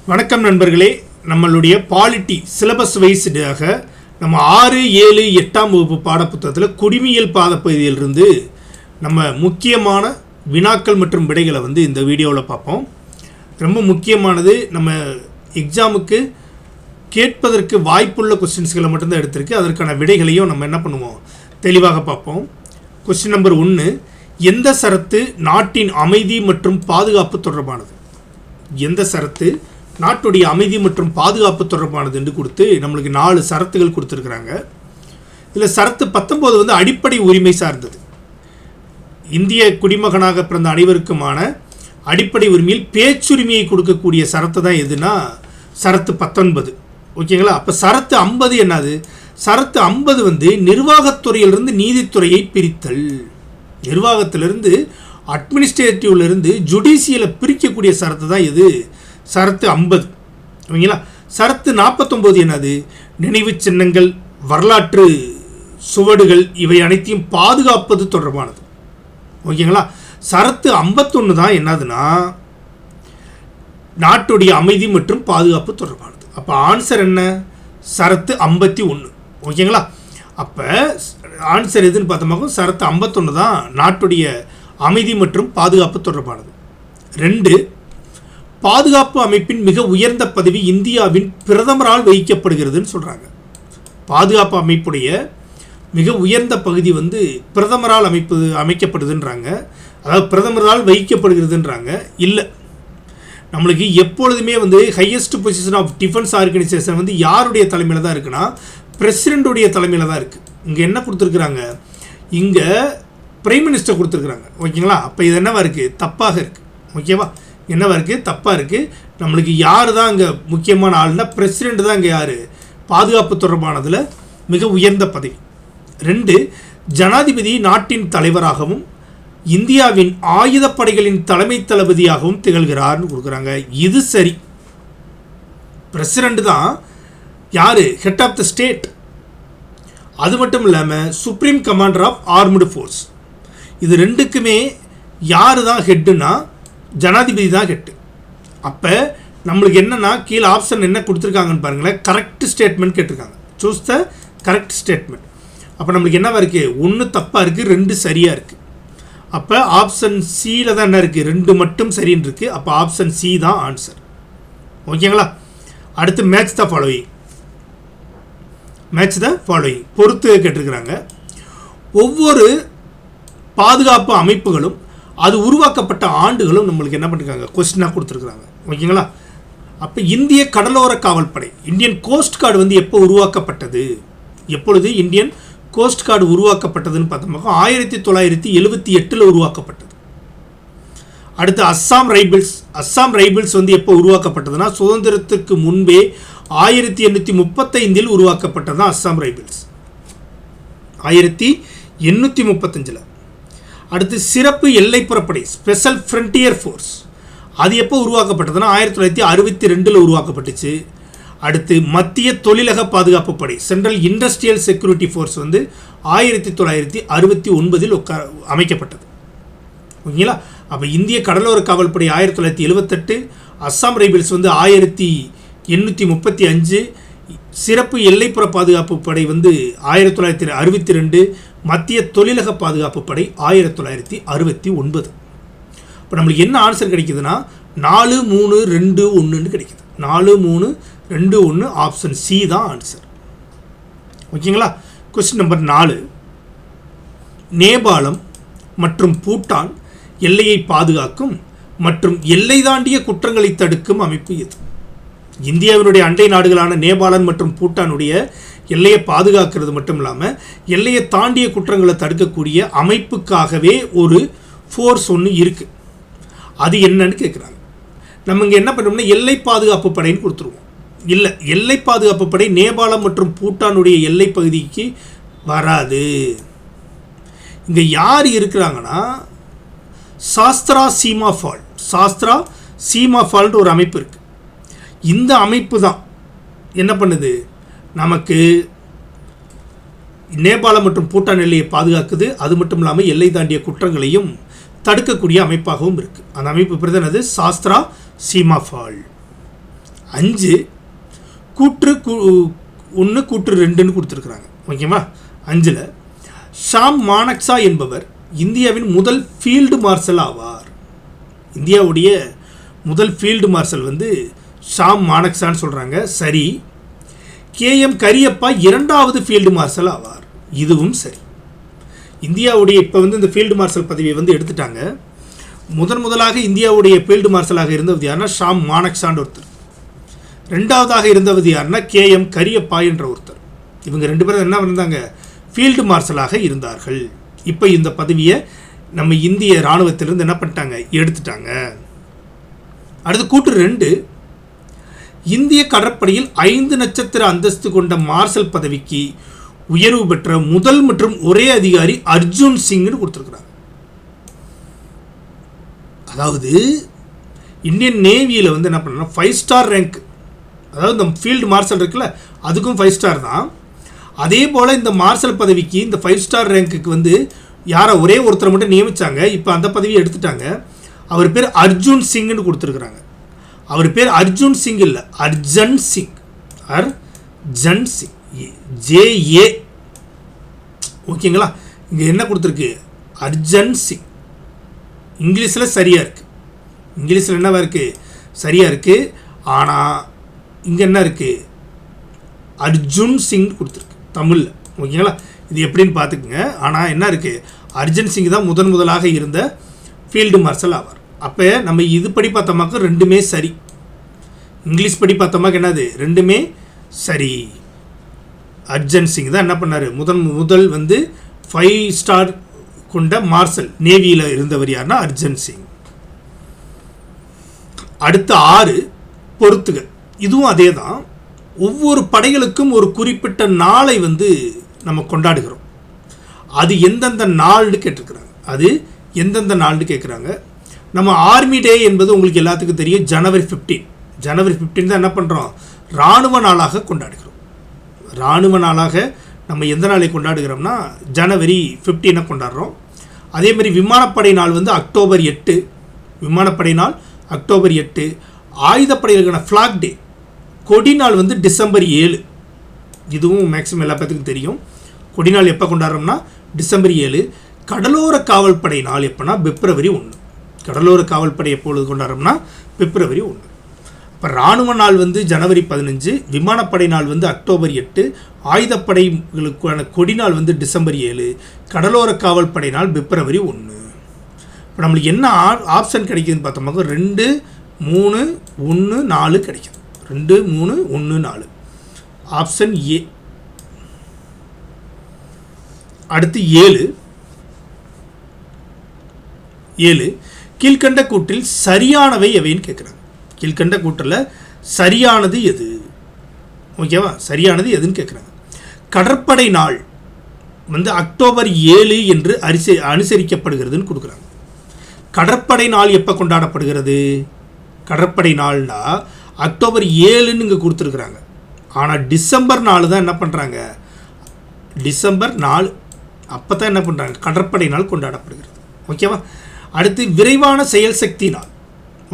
வணக்கம் நண்பர்களே, நம்மளுடைய பாலிட்டி சிலபஸ் வைஸ்டாக நம்ம 6, 7, 8ஆம் வகுப்பு பாடப்புத்தகத்தில் குடிமியல் பாடப்பகுதியிலிருந்து நம்ம முக்கியமான வினாக்கள் மற்றும் விடைகளை இந்த வீடியோவில் பார்ப்போம். ரொம்ப முக்கியமானது, நம்ம எக்ஸாமுக்கு கேட்பதற்கு வாய்ப்புள்ள கொஸ்டின்ஸ்களை மட்டும்தான் எடுத்திருக்கு. அதற்கான விடைகளையும் நம்ம என்ன பண்ணுவோம், தெளிவாக பார்ப்போம். கொஸ்டின் நம்பர் 1, எந்த சரத்து நாட்டின் அமைதி மற்றும் பாதுகாப்பு தொடர்பானது? எந்த சரத்து நாட்டுடைய அமைதி மற்றும் பாதுகாப்பு தொடர்பானது என்று கொடுத்து நம்மளுக்கு 4 சரத்துகள் கொடுத்துருக்குறாங்க. இதில் சரத்து 19 அடிப்படை உரிமை சார்ந்தது. இந்திய குடிமகனாக பிறந்த அனைவருக்குமான அடிப்படை உரிமையில் பேச்சுரிமையை கொடுக்கக்கூடிய சரத்து தான் எதுனா சரத்து 19. ஓகேங்களா? அப்போ சரத்து 50 என்னது? சரத்து 50 நிர்வாகத்துறையிலிருந்து நீதித்துறையை பிரித்தல். நிர்வாகத்திலிருந்து அட்மினிஸ்ட்ரேட்டிவ்லேருந்து ஜுடிஷியலை பிரிக்கக்கூடிய சரத்து தான் எது? சரத்து 50. ஓகேங்களா? சரத்து 49 என்னது? நினைவு சின்னங்கள், வரலாற்று சுவடுகள் இவை அனைத்தையும் பாதுகாப்பது தொடர்பானது. ஓகேங்களா? சரத்து 51 தான் என்னதுன்னா நாட்டுடைய அமைதி மற்றும் பாதுகாப்பு தொடர்பானது. அப்போ ஆன்சர் என்ன? சரத்து 51. ஓகேங்களா? அப்போ ஆன்சர் எதுன்னு பார்த்தோம்னா சரத்து 51 தான் நாட்டுடைய அமைதி மற்றும் பாதுகாப்பு தொடர்பானது. 2, பாதுகாப்பு அமைப்பின் மிக உயர்ந்த பதவி இந்தியாவின் பிரதமரால் வகிக்கப்படுகிறதுன்னு சொல்கிறாங்க. பாதுகாப்பு அமைப்புடைய மிக உயர்ந்த பகுதி பிரதமரால் அமைக்கப்படுதுன்றாங்க. அதாவது பிரதமரால் வகிக்கப்படுகிறதுன்றாங்க. இல்லை, நம்மளுக்கு எப்பொழுதுமே highest position of defence organisation யாருடைய தலைமையில் தான் இருக்குன்னா பிரசிடெண்ட்டுடைய தலைமையில் தான் இருக்குது. இங்கே என்ன கொடுத்துருக்குறாங்க? இங்கே பிரைம் மினிஸ்டர் கொடுத்துருக்குறாங்க. ஓகேங்களா? அப்போ இது என்னவா இருக்குது? தப்பாக இருக்குது. ஓகேவா? என்னவா இருக்குது? தப்பாக இருக்குது. நம்மளுக்கு யார் தான் அங்கே முக்கியமான ஆள்னா பிரசிடெண்ட் தான் இங்கே யார்? பாதுகாப்பு தொடர்பானதில் மிக உயர்ந்த பதவி. 2, ஜனாதிபதி நாட்டின் தலைவராகவும் இந்தியாவின் ஆயுதப்படைகளின் தலைமை தளபதியாகவும் திகழ்கிறார்னு கொடுக்குறாங்க. இது சரி. பிரசிடெண்ட் தான் யார்? Head of the state. அது மட்டும் இல்லாமல் supreme commander of armed force. இது ரெண்டுக்குமே யார் தான் ஹெட்டுன்னா ஜனாதிபதி தான் ஹெட்டு. அப்போ நம்மளுக்கு என்னென்னா கீழே ஆப்ஷன் என்ன கொடுத்துருக்காங்கன்னு பாருங்களேன். கரெக்ட் ஸ்டேட்மெண்ட் கேட்டிருக்காங்க. Choose the correct statement. அப்போ நம்மளுக்கு என்னவா இருக்குது? 1 தப்பாக இருக்குது, 2 சரியாக இருக்குது. அப்போ ஆப்ஷன் சியில் தான் என்ன இருக்குது? 2 மட்டும் சரின்னு இருக்குது. அப்போ ஆப்ஷன் சி தான் ஆன்சர். ஓகேங்களா? அடுத்து match the following. Match the following பொறுத்து கேட்டிருக்கிறாங்க. ஒவ்வொரு பாதுகாப்பு அமைப்புகளும் அது உருவாக்கப்பட்ட ஆண்டுகளும் நம்மளுக்கு என்ன பண்ணிருக்காங்க? கொஸ்டினாக கொடுத்துருக்குறாங்க. ஓகேங்களா? அப்போ இந்திய கடலோர காவல்படை, இந்தியன் கோஸ்ட் கார்டு எப்போ உருவாக்கப்பட்டது? எப்பொழுது இந்தியன் கோஸ்ட் கார்டு உருவாக்கப்பட்டதுன்னு பார்த்தோம்னா 1978 உருவாக்கப்பட்டது. அடுத்து அஸ்ஸாம் ரைபிள்ஸ். அஸ்ஸாம் ரைபிள்ஸ் எப்போ உருவாக்கப்பட்டதுன்னா சுதந்திரத்துக்கு முன்பே 1835 உருவாக்கப்பட்டது தான் அஸ்ஸாம் ரைபிள்ஸ். 1835. அடுத்து சிறப்பு எல்லைப்புறப்படை, ஸ்பெஷல் ஃப்ரண்டியர் ஃபோர்ஸ், அது எப்போ உருவாக்கப்பட்டதுன்னா 1962 உருவாக்கப்பட்டுச்சு. அடுத்து மத்திய தொழிலக பாதுகாப்பு படை, சென்ட்ரல் இண்டஸ்ட்ரியல் செக்யூரிட்டி ஃபோர்ஸ் 1969 அமைக்கப்பட்டது. ஓகேங்களா? அப்போ இந்திய கடலோர காவல்படை 1978, அஸ்ஸாம் ரைபிள்ஸ் 1835, சிறப்பு எல்லைப்புற பாதுகாப்பு படை 1962, மத்திய தொழிலக பாதுகாப்பு படை 1969. இப்போ நம்மளுக்கு என்ன ஆன்சர் கிடைக்குதுன்னா 4, 3, 2, 1 கிடைக்குது. 4, 3, 2, 1 ஆப்ஷன் சி தான் ஆன்சர். ஓகேங்களா? கொஸ்டின் நம்பர் 4, நேபாளம் மற்றும் பூட்டான் எல்லையை பாதுகாக்கும் மற்றும் எல்லை தாண்டிய குற்றங்களை தடுக்கும் அமைப்பு எது? இந்தியாவினுடைய அண்டை நாடுகளான நேபாளம் மற்றும் பூட்டானுடைய எல்லையை பாதுகாக்கிறது மட்டும் இல்லாமல் எல்லையை தாண்டிய குற்றங்களை தடுக்கக்கூடிய அமைப்புக்காகவே ஒரு ஃபோர்ஸ் ஒன்று இருக்குது. அது என்னன்னு கேட்குறாங்க. நம்ம இங்கே என்ன பண்ணோம்னா எல்லை பாதுகாப்பு படைன்னு கொடுத்துருவோம். இல்லை, எல்லை பாதுகாப்பு படை நேபாளம் மற்றும் பூட்டானுடைய எல்லை பகுதிக்கு வராது. இங்கே யார் இருக்கிறாங்கன்னா சாஸ்திரா சீமா ஃபால். சாஸ்திரா சீமா ஃபால்ன்ற ஒரு அமைப்பு இருக்குது. இந்த அமைப்பு தான் என்ன பண்ணுது? நமக்கு நேபாளம் மற்றும் பூட்டான் எல்லையை பாதுகாக்குது. அது மட்டும் இல்லாமல் எல்லை தாண்டிய குற்றங்களையும் தடுக்கக்கூடிய அமைப்பாகவும் இருக்குது. அந்த அமைப்பு பேர் தான் சாஸ்திரா சீமா ஃபால். 5 கூற்று 1 கூற்று 2ன்னு கொடுத்துருக்குறாங்க. ஓகேவா? 5ல் ஷாம் மானக்சா என்பவர் இந்தியாவின் முதல் ஃபீல்டு மார்ஷல் ஆவார். இந்தியாவுடைய முதல் ஃபீல்டு மார்ஷல் வந்து ஷாம் மானக்சான்னு சொல்கிறாங்க. சரி. KM கரியப்பா 2வது ஃபீல்டு மார்ஷல் ஆவார். இதுவும் சரி. இந்தியாவுடைய இப்போ வந்து இந்த ஃபீல்டு மார்ஷல் பதவியை வந்து எடுத்துட்டாங்க. முதலாக இந்தியாவுடைய ஃபீல்டு மார்ஷலாக இருந்தவது யாருன்னா ஷாம் மானக்சான்ற ஒருத்தர். 2வதாக இருந்தவது யாருன்னா KM கரியப்பா என்ற ஒருத்தர். இவங்க 2 பேரும் என்ன இருந்தாங்க? ஃபீல்டு மார்ஷலாக இருந்தார்கள். இப்போ இந்த பதவியை நம்ம இந்திய இராணுவத்திலிருந்து என்ன பண்ணிட்டாங்க? எடுத்துட்டாங்க. அடுத்து கூற்று 2, இந்திய கடற்படையில் 5 நட்சத்திர அந்தஸ்து கொண்ட மார்ஷல் பதவிக்கு உயர்வு பெற்ற முதல் மற்றும் ஒரே அதிகாரி அர்ஜுன் சிங்னு கொடுத்துருக்குறாங்க. அதாவது இந்தியன் நேவியில் வந்து என்ன பண்ணணும், 5 ஸ்டார் ரேங்க். அதாவது இந்த ஃபீல்டு மார்ஷல் இருக்குல்ல, அதுக்கும் 5 ஸ்டார் தான். அதே போல் இந்த மார்ஷல் பதவிக்கு இந்த 5 ஸ்டார் ரேங்க்குக்கு வந்து யாரை ஒரே ஒருத்தரை மட்டும் நியமித்தாங்க. இப்போ அந்த பதவியை எடுத்துட்டாங்க. அவர் பேர் அர்ஜுன் சிங்னு கொடுத்துருக்குறாங்க. அவர் பேர் அர்ஜுன் சிங் இல்லை, அர்ஜன் சிங். அர்ஜன் சிங், JA. ஓகேங்களா? இங்கே என்ன கொடுத்துருக்கு? அர்ஜன் சிங். இங்கிலீஷில் சரியாக இருக்குது. இங்கிலீஷில் என்னவா இருக்குது? சரியாக இருக்குது. ஆனால் இங்கே என்ன இருக்குது? அர்ஜுன் சிங் கொடுத்துருக்கு தமிழில். ஓகேங்களா? இது எப்படின்னு பார்த்துக்குங்க. ஆனால் என்ன இருக்குது? அர்ஜன் சிங் தான் முதலாக இருந்த ஃபீல்டு மார்ஷல் ஆவார். அப்போ நம்ம இது படி பார்த்தோமாக்க 2மே சரி. இங்கிலீஷ் படி பார்த்தோமாக்க என்னது? 2மே சரி. அர்ஜன் சிங் தான் என்ன பண்ணார்? முதல் வந்து 5 ஸ்டார் கொண்ட மார்ஷல் நேவியில் இருந்தவர் யாருன்னா அர்ஜன் சிங். அடுத்த 6 பொறுத்துக. இதுவும் அதே தான். ஒவ்வொரு படைகளுக்கும் ஒரு குறிப்பிட்ட நாளை வந்து நம்ம கொண்டாடுகிறோம். அது எந்தெந்த நாள்னு கேட்டிருக்கிறாங்க. அது எந்தெந்த நாள்னு கேட்குறாங்க. நம்ம ஆர்மி டே என்பது உங்களுக்கு எல்லாத்துக்கும் தெரியும், ஜனவரி 15. ஜனவரி 15 தான் என்ன பண்ணுறோம்? இராணுவ நாளாக கொண்டாடுகிறோம். இராணுவ நாளாக நம்ம எந்த நாளை கொண்டாடுகிறோம்னா ஜனவரி 15 கொண்டாடுறோம். அதேமாதிரி விமானப்படை நாள் வந்து அக்டோபர் 8. விமானப்படை நாள் அக்டோபர் 8. ஆயுதப்படைகளுக்கான ஃப்ளாக் டே, கொடி நாள் வந்து டிசம்பர் 7. இதுவும் மேக்ஸிமம் எல்லா பேத்துக்கும் தெரியும். கொடி நாள் எப்போ கொண்டாடுறோம்னா டிசம்பர் 7. கடலோர காவல்படை நாள் எப்போனா பிப்ரவரி 1. கடலோர காவல்படை எப்பொழுது கொண்டாடுறோம்னா பிப்ரவரி 1. இப்போ இராணுவ நாள் வந்து ஜனவரி 15, விமானப்படை நாள் வந்து அக்டோபர் 8, ஆயுதப்படைகளுக்கான கொடி நாள் வந்து டிசம்பர் 7, கடலோர காவல்படை நாள் பிப்ரவரி 1. இப்போ நம்மளுக்கு என்ன ஆப்ஷன் கிடைக்குதுன்னு பார்த்தோம்னா 2, 3, 1, 4 கிடைக்கும். 2, 3, 1, 4 ஆப்ஷன் ஏ. அடுத்து 7 கீழ்கண்ட கூற்றில் சரியானவை எவைன்னு கேட்குறாங்க. கீழ்கண்ட கூற்றில் சரியானது எது? ஓகேவா? சரியானது எதுன்னு கேட்குறாங்க. கடற்படை நாள் வந்து அக்டோபர் 7 என்று அனுசரிக்கப்படுகிறதுன்னு கொடுக்குறாங்க. கடற்படை நாள் எப்போ கொண்டாடப்படுகிறது? கடற்படை நாள்னா அக்டோபர் 7ன்னு இங்கே கொடுத்துருக்குறாங்க. ஆனால் டிசம்பர் 4 தான் என்ன பண்ணுறாங்க? டிசம்பர் 4 அப்போ தான் என்ன பண்ணுறாங்க? கடற்படை நாள் கொண்டாடப்படுகிறது. ஓகேவா? அடுத்து விரைவான செயல் சக்தி நாள்.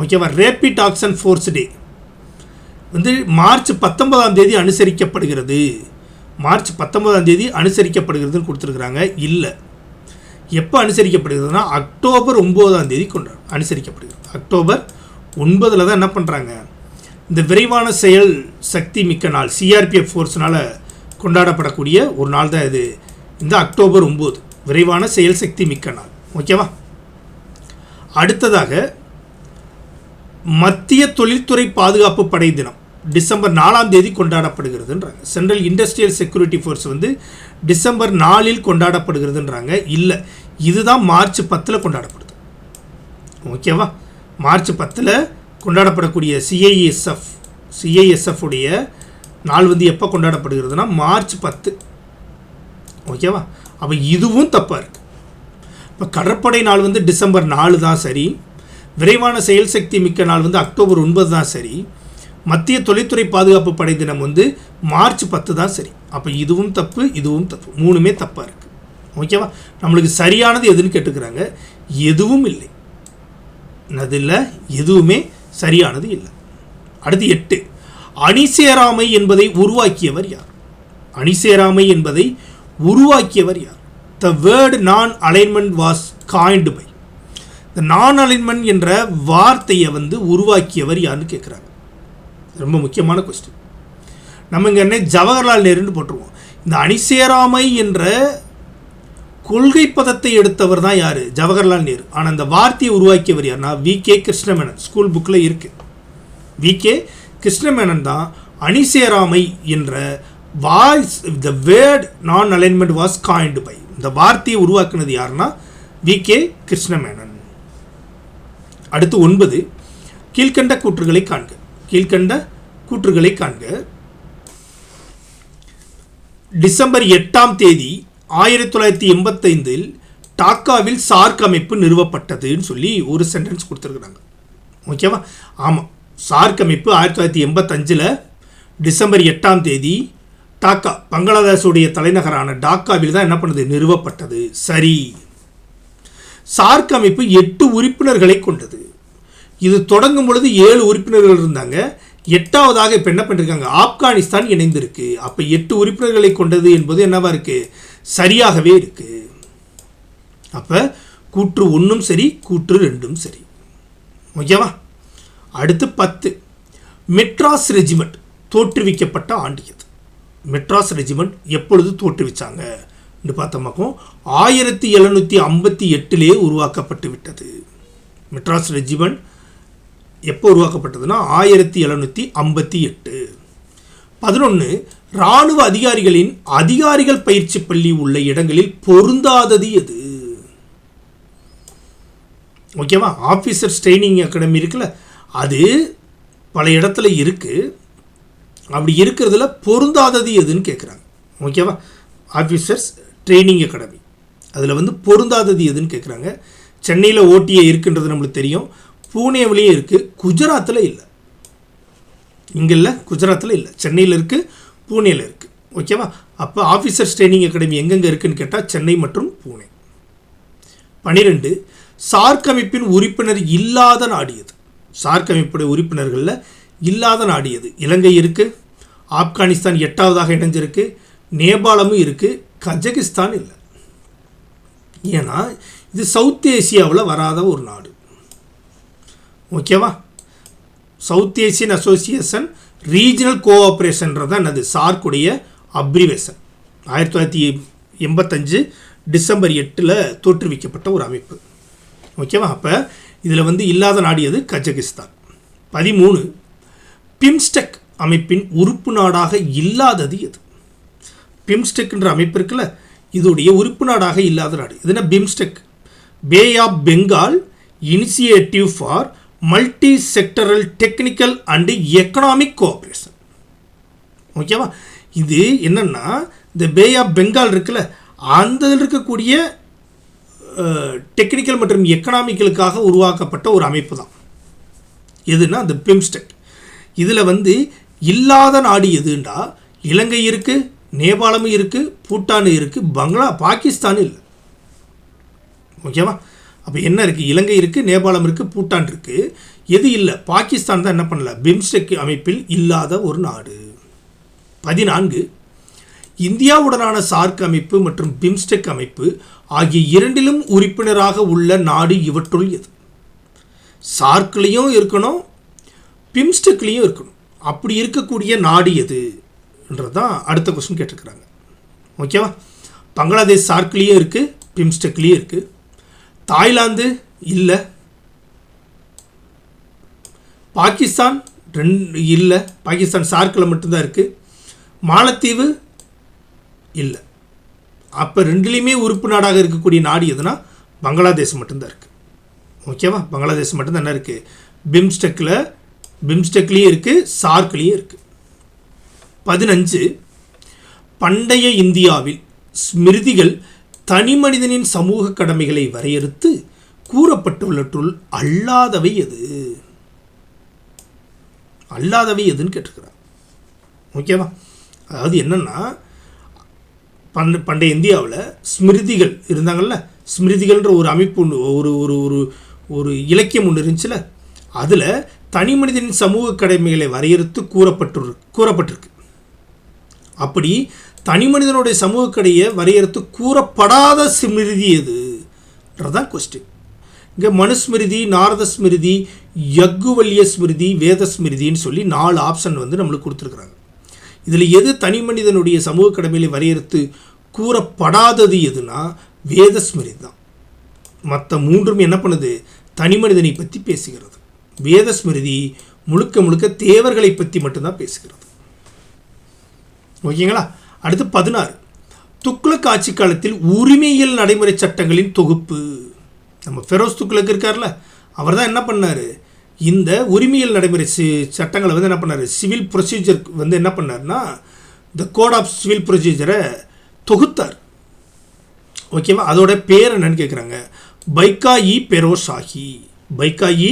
ஓகேவா? ரேபிட் ஆக்ஷன் ஃபோர்ஸ் டே வந்து மார்ச் 19ஆம் தேதி அனுசரிக்கப்படுகிறது. மார்ச் 19ஆம் தேதி அனுசரிக்கப்படுகிறதுன்னு கொடுத்துருக்குறாங்க. இல்லை, எப்போ அனுசரிக்கப்படுகிறதுனா அக்டோபர் 9ஆம் தேதி அனுசரிக்கப்படுகிறது. அக்டோபர் 9 தான் என்ன பண்ணுறாங்க? இந்த விரைவான செயல் சக்தி மிக்க நாள், CRPF ஃபோர்ஸ்னால் கொண்டாடப்படக்கூடிய ஒரு நாள் தான் இது. இந்த அக்டோபர் 9 விரைவான செயல் சக்தி மிக்க நாள். ஓகேவா? அடுத்ததாக மத்திய தொழில்துறை பாதுகாப்பு படை தினம் டிசம்பர் 4ஆம் தேதி கொண்டாடப்படுகிறதுன்றாங்க. சென்ட்ரல் இண்டஸ்ட்ரியல் செக்யூரிட்டி ஃபோர்ஸ் வந்து டிசம்பர் 4இல் கொண்டாடப்படுகிறதுன்றாங்க. இல்லை, இதுதான் மார்ச் 10 கொண்டாடப்படுது. ஓகேவா? மார்ச் 10 கொண்டாடப்படக்கூடிய சிஐஎஸ்எஃப் உடைய நாள் வந்து எப்போ கொண்டாடப்படுகிறதுனா மார்ச் 10. ஓகேவா? அப்போ இதுவும் தப்பாக இருக்குது. இப்போ கடற்படை நாள் வந்து டிசம்பர் 4 தான் சரி. விரைவான செயல் சக்தி மிக்க நாள் வந்து அக்டோபர் 9 தான் சரி. மத்திய தொழில்துறை பாதுகாப்பு படை தினம் வந்து மார்ச் 10 தான் சரி. அப்போ இதுவும் தப்பு, இதுவும் தப்பு, 3மே தப்பாக இருக்குது. ஓகேவா? நம்மளுக்கு சரியானது எதுன்னு கேட்டுக்கிறாங்க. எதுவும் இல்லை, அது இல்லை, எதுவுமே சரியானது இல்லை. அடுத்து 8 அணிசேராமை என்பதை உருவாக்கியவர் யார்? அணிசேராமை என்பதை உருவாக்கியவர் யார்? The word non alignment was coined by. இந்த நான் அலைன்மெண்ட் என்ற வார்த்தையை உருவாக்கியவர் யாருன்னு கேட்குறாங்க. ரொம்ப முக்கியமான கொஸ்டின். நம்ம இங்கே என்ன ஜவஹர்லால் நேருன்னு போட்டுருவோம். இந்த அணிசேராமை என்ற கொள்கை பதத்தை எடுத்தவர் தான் யார்? ஜவஹர்லால் நேரு. ஆனால் அந்த வார்த்தையை உருவாக்கியவர் யாருன்னா வி.கே. கிருஷ்ணமேனன். ஸ்கூல் புக்கில் இருக்குது. வி.கே. கிருஷ்ணமேனன் தான் அணிசேராமை என்ற the word non alignment was coined by, இந்த வார்த்தையை உருவாக்குனது யாருன்னா வி.கே. கிருஷ்ணமேனன். அடுத்து 9, கீழ்கண்ட கூற்றுகளை காண்க. கீழ்கண்ட கூற்றுகளை காண்க. டிசம்பர் 8ஆம் தேதி 1985 டாக்காவில் சார்க் அமைப்பு நிறுவப்பட்டதுன்னு சொல்லி ஒரு சென்டென்ஸ் கொடுத்துருக்குறாங்க. ஓகேவா? ஆமாம், சார்க் அமைப்பு 1985 டிசம்பர் 8ஆம் தேதி டாக்கா, பங்களாதேஷுடைய தலைநகரான டாக்காவில் தான் என்ன பண்ணுது? நிறுவப்பட்டது. சரி. சார்க் அமைப்பு 8 உறுப்பினர்களை கொண்டது. இது தொடங்கும் பொழுது 7 உறுப்பினர்கள் இருந்தாங்க. 8ஆவதாக இப்போ என்ன பண்ணிருக்காங்க? ஆப்கானிஸ்தான் இணைந்திருக்கு. அப்போ 8 உறுப்பினர்களை கொண்டது என்பது என்னவா இருக்கு? சரியாகவே இருக்கு. அப்போ கூற்று 1ம் சரி, கூற்று 2ம் சரி. ஓகேவா? அடுத்து 10, மெட்ராஸ் ரெஜிமெண்ட் தோற்றுவிக்கப்பட்ட ஆண்டு எது? மெட்ராஸ் ரெஜிமெண்ட் எப்பொழுது தோற்றுவிச்சாங்க பார்த்தோமாக்கும் 1758 உருவாக்கப்பட்டு விட்டது. மெட்ராஸ் ரெஜிமெண்ட் எப்போ உருவாக்கப்பட்டதுன்னா 1758. 11, இராணுவ அதிகாரிகளின் அதிகாரிகள் பயிற்சி பள்ளி உள்ள இடங்களில் பொருந்தாதது எது? ஓகேவா? ஆஃபீஸர்ஸ் ட்ரைனிங் அகாடமி இருக்குல்ல, அது பல இடத்துல இருக்குது. அப்படி இருக்கிறதுல பொருந்தாதது எதுன்னு கேட்குறாங்க. ஓகேவா? ஆஃபீஸர்ஸ் ட்ரைனிங் அகாடமி அதில் பொருந்தாதது எதுன்னு கேட்குறாங்க. சென்னையில் ஓடிஏ இருக்குன்றது நம்மளுக்கு தெரியும். பூனேவிலேயே இருக்குது, குஜராத்தில் இல்லை. இங்கே இல்லை, குஜராத்தில் இல்லை, சென்னையில் இருக்குது, பூனேயில் இருக்குது. ஓகேவா? அப்போ ஆஃபீஸர்ஸ் ட்ரைனிங் அகாடமி எங்கெங்கே இருக்குதுன்னு கேட்டால் சென்னை மற்றும் பூனே. 12, சார்க் அமைப்பின் உறுப்பினர் இல்லாத நாடு எது? சார்க் அமைப்புடைய உறுப்பினர்களில் இல்லாத நாடு எது? இலங்கை இருக்குது, ஆப்கானிஸ்தான் 8ஆவதாக இணைஞ்சிருக்கு, நேபாளமும் இருக்குது, கஜகிஸ்தான் இல்லை. ஏன்னா இது சவுத் ஏசியாவில் வராத ஒரு நாடு. ஓகேவா? சவுத் ஏசியன் அசோசியேஷன் ரீஜனல் கோஆப்ரேஷன்றது தான் என்னது? சார்க்குடைய அப்ரிவேஷன். 1985 டிசம்பர் 8 தோற்றுவிக்கப்பட்ட ஒரு அமைப்பு. ஓகேவா? அப்போ இதில் இல்லாத நாடு எது? கஜகிஸ்தான். 13, பிம்ஸ்டெக் அமைப்பின் உறுப்பு நாடாக இல்லாதது எது? பிம்ஸ்டெக்ன்ற அமைப்பு இருக்குல்ல, இதோடைய உறுப்பு நாடாக இல்லாத நாடு இதுனா BIMSTEC, bay of Bengal initiative for multi sectoral technical and economic cooperation. ஓகேவா? இது என்னென்னா இந்த பே ஆஃப் பெங்கால் இருக்குல்ல, அந்த இருக்கக்கூடிய டெக்னிக்கல் மற்றும் எக்கனாமிக்கலுக்காக உருவாக்கப்பட்ட ஒரு அமைப்பு தான் எதுனா அந்த பிம்ஸ்டெக். இதில் இல்லாத நாடு எதுண்டா இலங்கை இருக்குது, நேபாளமும் இருக்குது, பூட்டான் இருக்குது, பாகிஸ்தான் இல்லை. ஓகேவா? அப்போ என்ன இருக்குது? இலங்கை இருக்குது, நேபாளம் இருக்குது, பூட்டான் இருக்குது. எது இல்லை? பாகிஸ்தான் தான் என்ன பண்ணல, பிம்ஸ்டெக் அமைப்பில் இல்லாத ஒரு நாடு. 14, இந்தியாவுடனான சார்க் அமைப்பு மற்றும் பிம்ஸ்டெக் அமைப்பு ஆகிய இரண்டிலும் உறுப்பினராக உள்ள நாடு இவற்றுள் எது? சார்க்லேயும் இருக்கணும், பிம்ஸ்டெக்லேயும் இருக்கணும். அப்படி இருக்கக்கூடிய நாடு எதுன்றதான் அடுத்த கொஸ்டின் கேட்டிருக்கிறாங்க. ஓகேவா? பங்களாதேஷ் சார்க்லேயும் இருக்குது, பிம்ஸ்டெக்லேயும் இருக்குது. தாய்லாந்து இல்லை, பாகிஸ்தான் இல்லை, பாகிஸ்தான் சார்க்கில் மட்டும்தான் இருக்குது. மாலத்தீவு இல்லை. அப்போ ரெண்டுலேயுமே உறுப்பு நாடாக இருக்கக்கூடிய நாடு எதுனா பங்களாதேஷ் மட்டும்தான் இருக்குது. ஓகேவா? பங்களாதேஷ் மட்டும்தான் என்ன இருக்குது? பிம்ஸ்டெக்லேயும் இருக்குது, சார்க்லேயும் இருக்குது. 15, பண்டைய இந்தியாவில் ஸ்மிருதிகள் தனி மனிதனின் சமூக கடமைகளை வரையறுத்து கூறப்பட்டுள்ளற்றுள் அல்லாதவை எது? அல்லாதவை எதுன்னு கேட்டிருக்கிறார். ஓகேவா? அதாவது என்னென்னா பண்டைய இந்தியாவில் ஸ்மிருதிகள் இருந்தாங்கள்ல, ஸ்மிருதிகள்ன்ற ஒரு அமைப்பு ஒன்று, ஒரு ஒரு ஒரு ஒரு இலக்கியம் ஒன்று இருந்துச்சுல, அதில் தனி மனிதனின் சமூக கடமைகளை வரையறுத்து கூறப்பட்டிருக்கு. அப்படி தனி மனிதனுடைய சமூக கடையை வரையறுத்து கூறப்படாத ஸ்மிருதி எதுன்றதான் கொஸ்டின். இங்கே மனுஸ்மிருதி, நாரத ஸ்மிருதி, யக்குவல்ய ஸ்மிருதி, வேத ஸ்மிருதின்னு சொல்லி 4 ஆப்ஷன் நம்மளுக்கு கொடுத்துருக்குறாங்க. இதில் எது தனி மனிதனுடைய சமூக கடமைகளை வரையறுத்து கூறப்படாதது எதுனா வேத ஸ்மிருதி தான். மற்ற 3ம் என்ன பண்ணுது? தனி மனிதனை பற்றி பேசுகிறது. வேத ஸ்மிருதி முழுக்க முழுக்க தேவர்களை பற்றி மட்டும்தான் பேசுகிறது. ஓகேங்களா? அடுத்து 16, துக்ளக் ஆட்சி காலத்தில் உரிமையியல் நடைமுறை சட்டங்களின் தொகுப்பு. நம்ம ஃபெரோஸ் துக்ளக் இருக்கார்ல, அவர் தான் என்ன பண்ணார்? இந்த உரிமையியல் நடைமுறை சட்டங்களை என்ன பண்ணார்? சிவில் ப்ரொசீஜர் என்ன பண்ணார்னா இந்த கோட் ஆஃப் சிவில் ப்ரொசீஜரை தொகுத்தார். ஓகேவா? அதோட பேர் என்னன்னு கேட்குறாங்க. பைகா-இ பெரோஷாஹி. பைகா-இ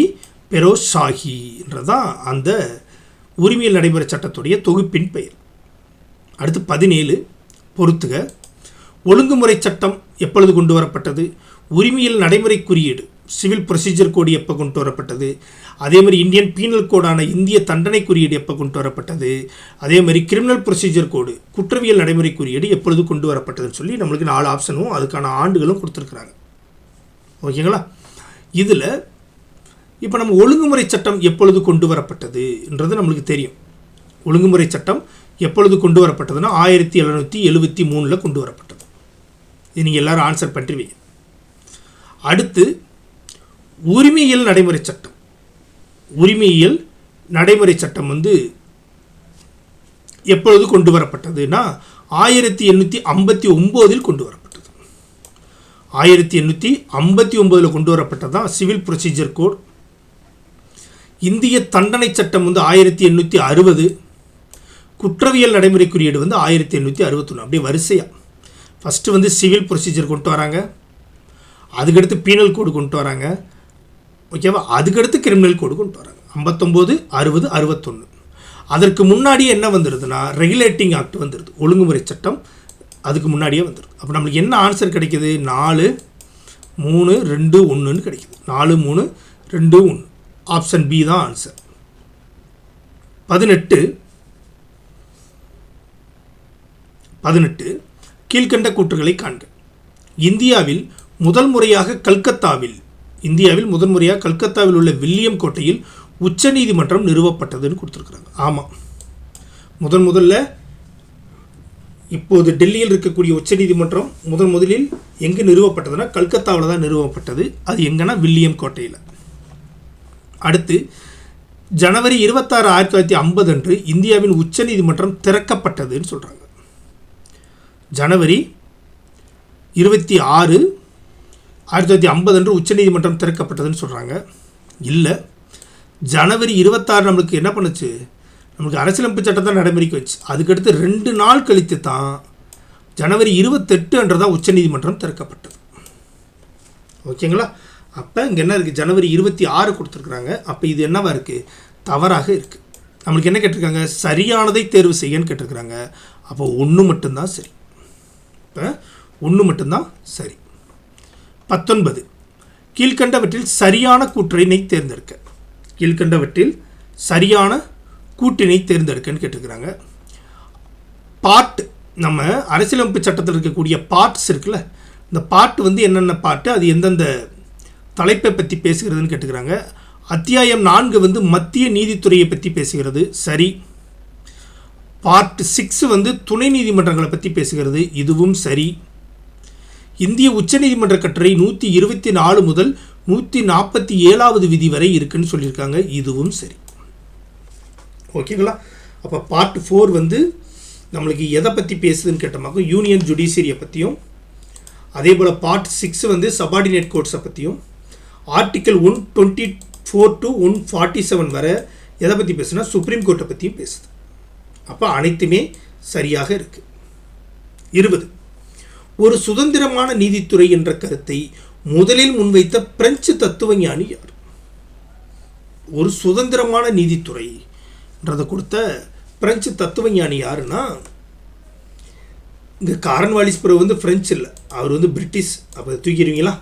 பெரோஷாஹின்றதான் அந்த உரிமையியல் நடைமுறை சட்டத்துடைய தொகுப்பின் பெயர். அடுத்து 17, பொறுத்துக. ஒழுங்குமுறை சட்டம் எப்பொழுது கொண்டு வரப்பட்டது? உரிமையியல் நடைமுறை குறியீடு சிவில் ப்ரொசீஜர் கோடு எப்போ கொண்டு வரப்பட்டது? அதே மாதிரி இந்தியன் பீனல் கோடான இந்திய தண்டனை குறியீடு எப்போ கொண்டு வரப்பட்டது? அதே மாதிரி கிரிமினல் ப்ரொசீஜர் கோடு குற்றவியல் நடைமுறை குறியீடு எப்பொழுது கொண்டு வரப்பட்டதுன்னு சொல்லி நம்மளுக்கு 4 ஆப்ஷனும் அதுக்கான ஆண்டுகளும் கொடுத்துருக்குறாங்க. ஓகேங்களா? இதில் இப்போ நம்ம ஒழுங்குமுறை சட்டம் எப்பொழுது கொண்டு வரப்பட்டதுன்றது நம்மளுக்கு தெரியும். ஒழுங்குமுறை சட்டம் எப்பொழுது கொண்டு வரப்பட்டதுன்னா 1773 கொண்டு வரப்பட்டது. இது நீங்கள் எல்லோரும் ஆன்சர் பண்ணிடுவீங்க. அடுத்து உரிமையியல் நடைமுறை சட்டம். உரிமையியல் நடைமுறை சட்டம் எப்பொழுது கொண்டு வரப்பட்டதுன்னா 1859 கொண்டு வரப்பட்டது. 1859 கொண்டு வரப்பட்டது தான் சிவில் ப்ரொசீஜர் கோட். இந்திய தண்டனை சட்டம் 1860. குற்றவியல் நடைமுறை குறியீடு 1861. அப்படியே வரிசையாக ஃபஸ்ட்டு சிவில் ப்ரொசீஜர் கொண்டு வராங்க, அதுக்கடுத்து பீனல் கோடு கொண்டு வராங்க. ஓகேவா? அதுக்கடுத்து கிரிமினல் கோடு கொண்டு வராங்க. 59, 60, 61. அதற்கு முன்னாடியே என்ன வந்துடுதுன்னா ரெகுலேட்டிங் ஆக்ட் வந்துடுது. ஒழுங்குமுறை சட்டம் அதுக்கு முன்னாடியே வந்துடுது. அப்போ நம்மளுக்கு என்ன ஆன்சர் கிடைக்கிது? 4, 3, 2, 1 கிடைக்கிது. 4, 3, 2, 1. ஆப்ஷன் பி தான் ஆன்சர். 18 கீழ்கண்ட கூற்றுகளை காண்க. இந்தியாவில் முதல் முறையாக கல்கத்தாவில் உள்ள வில்லியம் கோட்டையில் உச்ச நீதிமன்றம் நிறுவப்பட்டதுன்னு கொடுத்துருக்குறாங்க. ஆமாம், முதல்ல இப்போது டெல்லியில் இருக்கக்கூடிய உச்ச நீதிமன்றம் முதலில் எங்கே நிறுவப்பட்டதுன்னா கல்கத்தாவில் தான் நிறுவப்பட்டது. அது எங்கன்னா வில்லியம் கோட்டையில். அடுத்து ஜனவரி 26, 1950 அன்று இந்தியாவின் உச்ச நீதிமன்றம் திறக்கப்பட்டதுன்னு சொல்கிறாங்க. ஜனவரி 26, 1950 அன்று உச்ச நீதிமன்றம் திறக்கப்பட்டதுன்னு சொல்கிறாங்க. இல்லை, ஜனவரி 26 நம்மளுக்கு என்ன பண்ணுச்சு? நம்மளுக்கு அரசியலமைப்பு சட்டத்தை நடைமுறைக்கு வச்சு அதுக்கடுத்து 2 நாள் கழித்து தான் ஜனவரி 28 அன்று தான் உச்ச நீதிமன்றம் திறக்கப்பட்டது. ஓகேங்களா? அப்போ இங்கே என்ன இருக்குது? ஜனவரி 26 கொடுத்துருக்குறாங்க. அப்போ இது என்னவா இருக்குது? தவறாக இருக்குது. நம்மளுக்கு என்ன கேட்டிருக்காங்க? சரியானதை தேர்வு செய்யன்னு கேட்டிருக்கிறாங்க. அப்போ 1 மட்டும்தான் சரி. இப்போ 1 மட்டும்தான் சரி. 19 கீழ்கண்டவற்றில் சரியான கூற்றினை தேர்ந்தெடுக்க. கீழ்கண்டவற்றில் சரியான கூட்டினை தேர்ந்தெடுக்கன்னு கேட்டிருக்கிறாங்க. பார்ட், நம்ம அரசியலமைப்பு சட்டத்தில் இருக்கக்கூடிய பார்ட்ஸ் இருக்குல்ல, இந்த பார்ட் என்னென்ன பார்ட்டு, அது எந்தெந்த தலைப்பை பற்றி பேசுகிறதுன்னு கேட்டுக்கிறாங்க. அத்தியாயம் 4 மத்திய நீதித்துறையை பற்றி பேசுகிறது, சரி. பார்ட் 6 துணை நீதிமன்றங்களை பற்றி பேசுகிறது, இதுவும் சரி. இந்திய உச்சநீதிமன்ற கட்டுரை 124 முதல் 147வது விதி வரை இருக்குன்னு சொல்லியிருக்காங்க, இதுவும் சரி. ஓகேங்களா? அப்போ பார்ட் 4 நம்மளுக்கு எதை பற்றி பேசுதுன்னு கேட்டோமாக்கும் யூனியன் ஜுடிஷியரியை பற்றியும், அதே போல் பார்ட் 6 சபார்டினேட் கோர்ட்ஸை பற்றியும், ஆர்டிக்கல் 124 to 147 வரை எதை பற்றி பேசுனா சுப்ரீம் கோர்ட்டை பற்றியும் பேசுது. அப்போ அனைத்துமே சரியாக இருக்குது. 20 ஒரு சுதந்திரமான நீதித்துறை என்ற கருத்தை முதலில் முன்வைத்த பிரெஞ்சு தத்துவஞானி யார்? ஒரு சுதந்திரமான நீதித்துறைன்றதை கொடுத்த பிரெஞ்சு தத்துவஞானி யாருன்னா, இங்கே காரன்வாலிஸ் பிறகு பிரெஞ்சு இல்லை, அவர் பிரிட்டிஷ். அப்போ தூக்கிடுவீங்களா?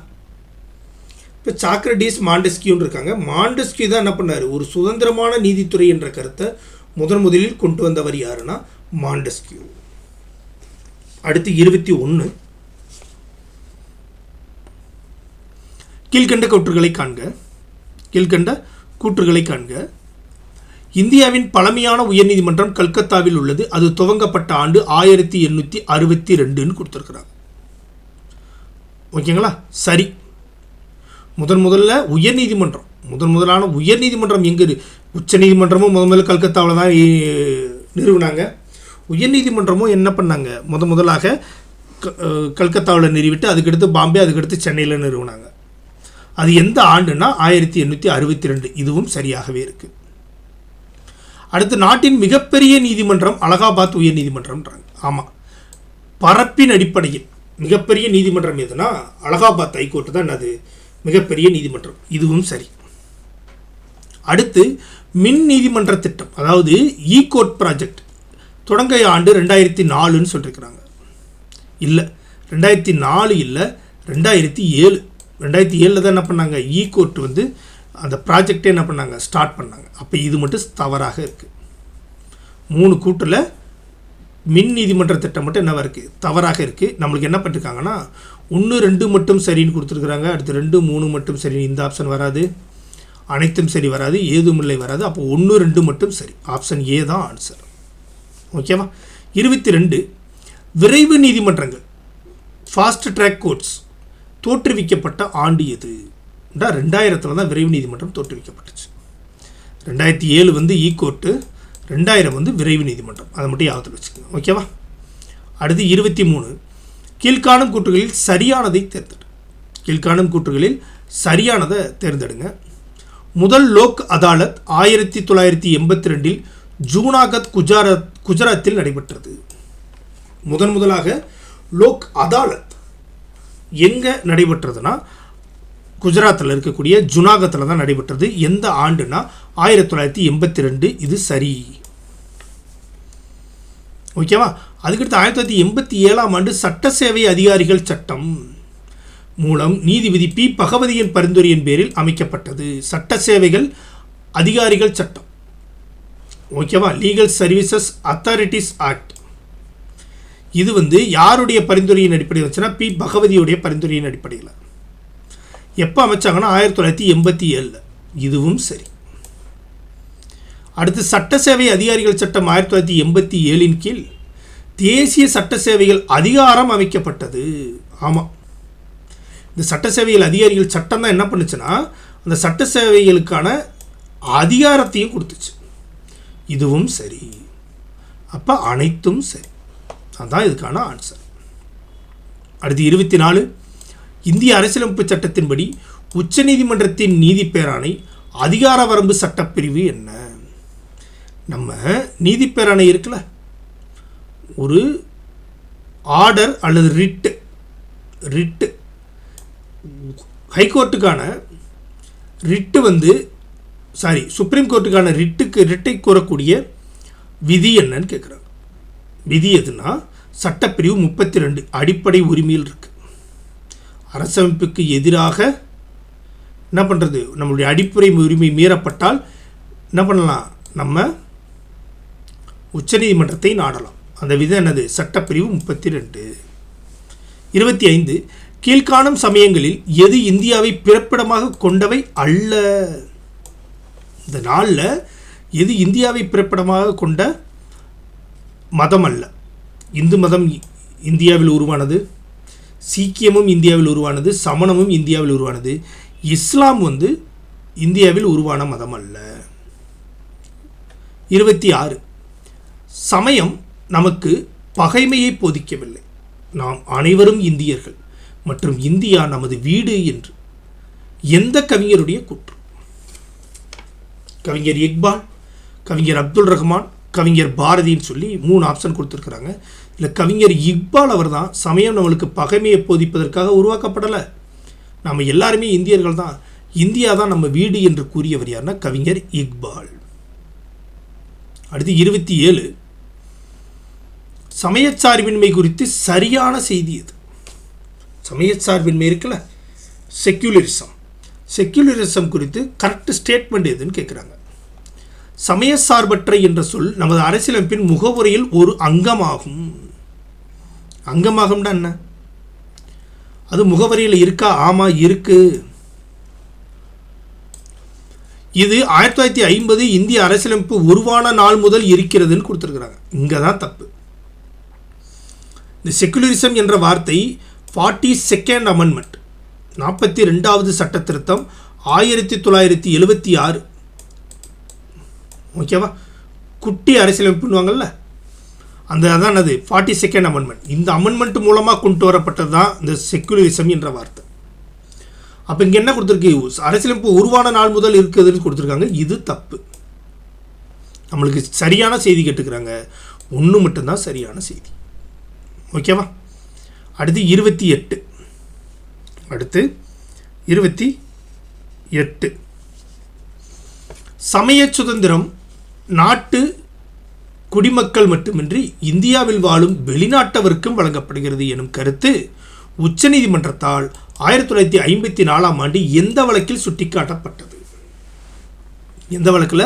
இப்போ சாக்ரடீஸ் மாண்டெஸ்கியூன்னு இருக்காங்க. மாண்டெஸ்கியூ தான் என்ன பண்ணார், ஒரு சுதந்திரமான நீதித்துறை என்ற கருத்தை முதலில் கொண்டு வந்தவர் யாருன்னா மாண்டெஸ்கியூ. அடுத்து 21. கீழ்கண்ட கூற்றுகளை காண்க. இந்தியாவின் பழமையான உயர்நீதிமன்றம் கல்கத்தாவில் உள்ளது. அது துவங்கப்பட்ட ஆண்டு 1862ன்னு கொடுத்துருக்குறாங்க. ஓகேங்களா? சரி. முதலான உயர்நீதிமன்றம் எங்கே? உச்ச நீதிமன்றமும் முதல்ல கல்கத்தாவில் தான் நிறுவினாங்க. உயர்நீதிமன்றமும் என்ன பண்ணாங்க, முதலாக கல்கத்தாவில் நிறுவிட்டு அதுக்கடுத்து பாம்பே, அதுக்கடுத்து சென்னையில் நிறுவினாங்க. அது எந்த ஆண்டுன்னா 1862. இதுவும் சரியாகவே இருக்கு. அடுத்து நாட்டின் மிகப்பெரிய நீதிமன்றம் அலகாபாத் உயர் நீதிமன்றம்ன்றாங்க. ஆமாம், பரப்பின் அடிப்படையில் மிகப்பெரிய நீதிமன்றம் எதுனா அலகாபாத் ஹைகோர்ட்டு தான் அது மிகப்பெரிய நீதிமன்றம். இதுவும் சரி. அடுத்து மின் நீதிமன்ற திட்டம், அதாவது இ கோர்ட் ப்ராஜெக்ட் தொடங்க ஆண்டு 2004ன்னு சொல்லியிருக்கிறாங்க. இல்லை, 2004 இல்லை, 2007. 2007 தான் என்ன பண்ணாங்க, இ கோர்ட் வந்து அந்த ப்ராஜெக்டே என்ன பண்ணாங்க, ஸ்டார்ட் பண்ணாங்க. அப்போ இது மட்டும் தவறாக இருக்குது. 3 கூற்றில் மின் நீதிமன்ற திட்டம் மட்டும் என்னவா இருக்குது, தவறாக இருக்குது. நம்மளுக்கு என்ன பண்ணிருக்காங்கன்னா 1, 2 மட்டும் சரின்னு கொடுத்துருக்குறாங்க. அடுத்து 2, 3 மட்டும் சரி. இந்த ஆப்ஷன் வராது, அனைத்தும் சரி வராது, ஏதுமில்லை வராது. அப்போ 1, 2 மட்டும் சரி. ஆப்ஷன் ஏ தான் ஆன்சர். ஓகேவா? 22. விரைவு நீதிமன்றங்கள் ஃபாஸ்ட் ட்ராக் கோர்ட்ஸ் தோற்றுவிக்கப்பட்ட ஆண்டு எது? 2000 தான் விரைவு நீதிமன்றம் தோற்றுவிக்கப்பட்டுச்சு. 2007 வந்து இ கோர்ட்டு, 2000 வந்து விரைவு நீதிமன்றம். அதை மட்டும் யாபத்தில் வச்சுக்கோங்க. ஓகேவா? அடுத்து 23. கீழ்காணும் கூற்றுகளில் சரியானதை தேர்ந்தெடுங்க. முதல் லோக் அதாலத் 1982 ஜூனாகத் குஜராத்தில் நடைபெற்றது. முதலாக லோக் அதாலத் எங்கே நடைபெற்றதுன்னா குஜராத்தில் இருக்கக்கூடிய ஜுனாகத்தில் தான் நடைபெற்றது. எந்த ஆண்டுனா 1982. இது சரி. ஓகேவா? அதுக்கடுத்து 1987ஆம் ஆண்டு சட்ட சேவை அதிகாரிகள் சட்டம் மூலம் நீதிபதி பி பகவதியின் பரிந்துரையின் பேரில் அமைக்கப்பட்டது. சட்ட சேவைகள் அதிகாரிகள் சட்டம். ஓகேவா? Legal services authorities act. இது வந்து யாருடைய பரிந்துரையின் அடிப்படையில் வச்சுன்னா பி பகவதியுடைய பரிந்துரையின் அடிப்படையில். எப்போ அமைச்சாங்கன்னா 1987. இதுவும் சரி. அடுத்து சட்ட சேவை அதிகாரிகள் சட்டம் 1987 கீழ் தேசிய சட்ட சேவைகள் அதிகாரம் அமைக்கப்பட்டது. ஆமாம், இந்த சட்ட சேவைகள் அதிகாரிகள் சட்டம் தான் என்ன பண்ணுச்சுன்னா அந்த சட்ட சேவைகளுக்கான அதிகாரத்தையும் கொடுத்துச்சு. இதுவும் சரி. அப்போ அனைத்தும் சரி. அதுதான் இதுக்கான ஆன்சர். அடுத்து 24. இந்திய அரசியலமைப்பு சட்டத்தின்படி உச்சநீதிமன்றத்தின் நீதி பேராணை அதிகார வரம்பு சட்டப்பிரிவு என்ன? நம்ம நீதி பேராணை இருக்குல்ல, ஒரு ஆர்டர் அல்லது ரிட்டு ஹைகோர்ட்டுக்கான ரிட்டு வந்து சுப்ரீம் கோர்ட்டுக்கான ரிட்டை கூறக்கூடிய விதி என்னன்னு கேட்குறாங்க. விதி எதுனா சட்டப்பிரிவு 32 அடிப்படை உரிமையில் இருக்கு. அரசமைப்புக்கு எதிராக என்ன பண்ணுறது, நம்மளுடைய அடிப்படை உரிமை மீறப்பட்டால் என்ன பண்ணலாம், நம்ம உச்சநீதிமன்றத்தை நாடலாம். அந்த விதி என்னது? சட்டப்பிரிவு 32. 25. கீழ்காணும் சமயங்களில் எது இந்தியாவை பிறப்பிடமாக கொண்டவை அல்ல? இந்த நாளில் எது இந்தியாவை பிறப்பிடமாக கொண்ட மதம் அல்ல? இந்து மதம் இந்தியாவில் உருவானது, சீக்கியமும் இந்தியாவில் உருவானது, சமணமும் இந்தியாவில் உருவானது. இஸ்லாம் வந்து இந்தியாவில் உருவான மதம் அல்ல. 26. சமயம் நமக்கு பகைமையை போதிக்கவில்லை. நாம் அனைவரும் இந்தியர்கள் மற்றும் இந்தியா நமது வீடு என்று எந்த கவிஞருடைய கூற்று? கவிஞர் இக்பால், கவிஞர் அப்துல் ரஹ்மான், கவிஞர் பாரதின்னு சொல்லி 3 ஆப்ஷன் கொடுத்துருக்குறாங்க. இல்லை, கவிஞர் இக்பால் அவர் தான் சமயம் நம்மளுக்கு பகைமையை போதிப்பதற்காக உருவாக்கப்படலை, நம்ம எல்லாருமே இந்தியர்கள் தான், இந்தியா தான் நம்ம வீடு என்று கூறியவர் யாருன்னா கவிஞர் இக்பால். அடுத்து 27. சமயச்சார்பின்மை குறித்து சரியான செய்தி எது? சமயச்சார்பின்மை இருக்குல்ல, செக்யூலரிசம், செக்யூலரிசம் குறித்து கரெக்ட் ஸ்டேட்மெண்ட் எதுன்னு கேட்குறாங்க. சமயசார்பற்ற என்ற சொல் நமது அரசியலமைப்பின் முகவுரையில் ஒரு அங்கமாகும். அங்கமாகும்னா என்ன? அது முகவரியில் இருக்கா? ஆமாம் இருக்கு. இது 1950 இந்திய அரசியலமைப்பு உருவான நாள் முதல் இருக்கிறதுன்னு கொடுத்துருக்குறாங்க. இங்கே தான் தப்பு. இந்த செக்குலரிசம் என்ற வார்த்தை 42nd அமெண்ட்மெண்ட் 42வது சட்ட திருத்தம் 1976 ஓகேவா, குட்டி அரசியலமைப்புன்னுவாங்கல்ல, அதான் அது 42nd அமெண்ட்மெண்ட். இந்த அமெண்ட்மெண்ட் மூலமாக கொண்டு வரப்பட்டது தான் இந்த செக்குலரிசம் என்ற வார்த்தை. அப்போ இங்கே என்ன கொடுத்துருக்கு? அரசியலமைப்பு உருவான நாள் முதல் இருக்குதுன்னு கொடுத்துருக்காங்க. இது தப்பு. நம்மளுக்கு சரியான செய்தி கேட்டுக்கிறாங்க, ஒன்று மட்டும்தான் சரியான செய்தி. ஓகேவா. அடுத்து 28 சமய சுதந்திரம் நாட்டு குடிமக்கள் மட்டுமின்றி இந்தியாவில் வாழும் வெளிநாட்டவருக்கும் வழங்கப்படுகிறது எனும் கருத்து உச்சநீதிமன்றத்தால் 1954ஆம் ஆண்டு எந்த வழக்கில் சுட்டிக்காட்டப்பட்டது? எந்த வழக்கில்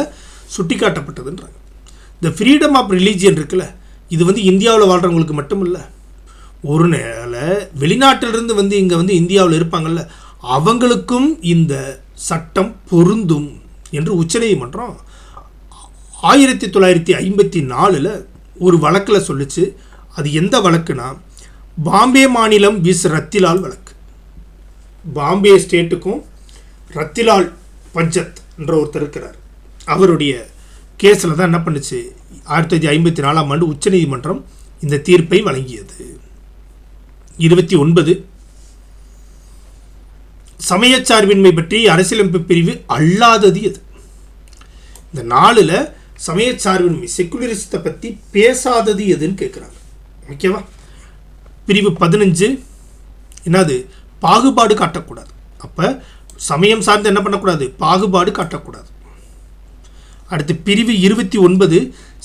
சுட்டிக்காட்டப்பட்டதுன்றாங்க. இந்த ஃப்ரீடம் ஆஃப் ரிலீஜியன் இருக்குல்ல, இது இந்தியாவில் வாழ்கிறவங்களுக்கு மட்டும் இல்லை, ஒரு நேர வெளிநாட்டிலிருந்து இங்கே இந்தியாவில் இருப்பாங்கள்ல, அவங்களுக்கும் இந்த சட்டம் பொருந்தும் என்று உச்சநீதிமன்றம் 1954 ஒரு வழக்கில் சொல்லிச்சு. அது எந்த வழக்குனா, பாம்பே மாநிலம் விஸ் ரத்திலால் வழக்கு. பாம்பே ஸ்டேட்டுக்கும் ரத்திலால் பஞ்சத் என்ற ஒருத்தர் இருக்கிறார், அவருடைய கேஸில் தான் என்ன பண்ணுச்சு, 1954ஆம் ஆண்டு உச்சநீதிமன்றம் இந்த தீர்ப்பை வழங்கியது. 29 சமயச்சார்பின்மை பற்றி அரசியலமைப்பு பிரிவு அல்லாதது எது? இந்த 4ல் சமயச்சார்பின்மை செக்குலரிசத்தை பற்றி பேசாதது எதுன்னு கேட்குறாங்க. ஓகேவா. பிரிவு 15 என்னது? பாகுபாடு காட்டக்கூடாது. அப்போ சமயம் சார்ந்து என்ன பண்ணக்கூடாது? பாகுபாடு காட்டக்கூடாது. அடுத்து பிரிவு 29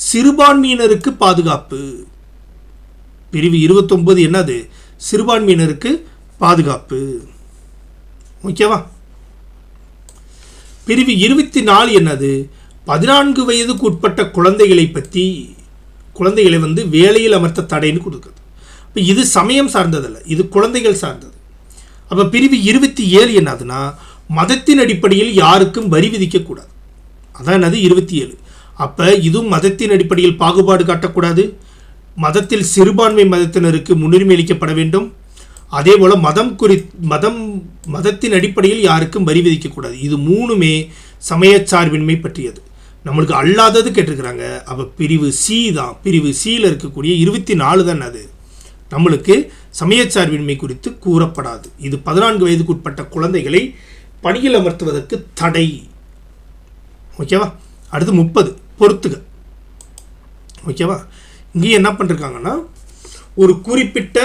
சிறுபான்மையினருக்கு பாதுகாப்பு. பிரிவு 29 என்னது? சிறுபான்மையினருக்கு பாதுகாப்பு. ஓகேவா. பிரிவு 24 என்னது? 14 வயதுக்கு உட்பட்ட குழந்தைகளை பற்றி, குழந்தைகளை வேலையில் அமர்த்த தடைன்னு கொடுக்குது. இப்போ இது சமயம் சார்ந்ததில்லை, இது குழந்தைகள் சார்ந்தது. அப்போ பிரிவு 27 என்னதுன்னா, மதத்தின் அடிப்படையில் யாருக்கும் வரி விதிக்கக்கூடாது. அதான் என்னது 27. அப்போ இதுவும் மதத்தின் அடிப்படையில் பாகுபாடு காட்டக்கூடாது, மதத்தில் சிறுபான்மை மதத்தினருக்கு முன்னுரிமை அளிக்கப்பட வேண்டும், அதே போல் மதத்தின் அடிப்படையில் யாருக்கும் வரி விதிக்கக்கூடாது. இது 3மே சமயச்சார்பின்மை பற்றியது. நம்மளுக்கு அல்லாதது கேட்டிருக்கிறாங்க. அப்போ பிரிவு சி தான், பிரிவு சியில் இருக்கக்கூடிய 24 தான் அது நம்மளுக்கு சமயச்சார்பின்மை குறித்து கூறப்படாது. இது 14 வயதுக்கு உட்பட்ட குழந்தைகளை பணியில் அமர்த்துவதற்கு தடை. ஓகேவா. அடுத்து 30 பொறுத்துக. ஓகேவா. இங்கேயும் என்ன பண்ணிருக்காங்கன்னா, ஒரு குறிப்பிட்ட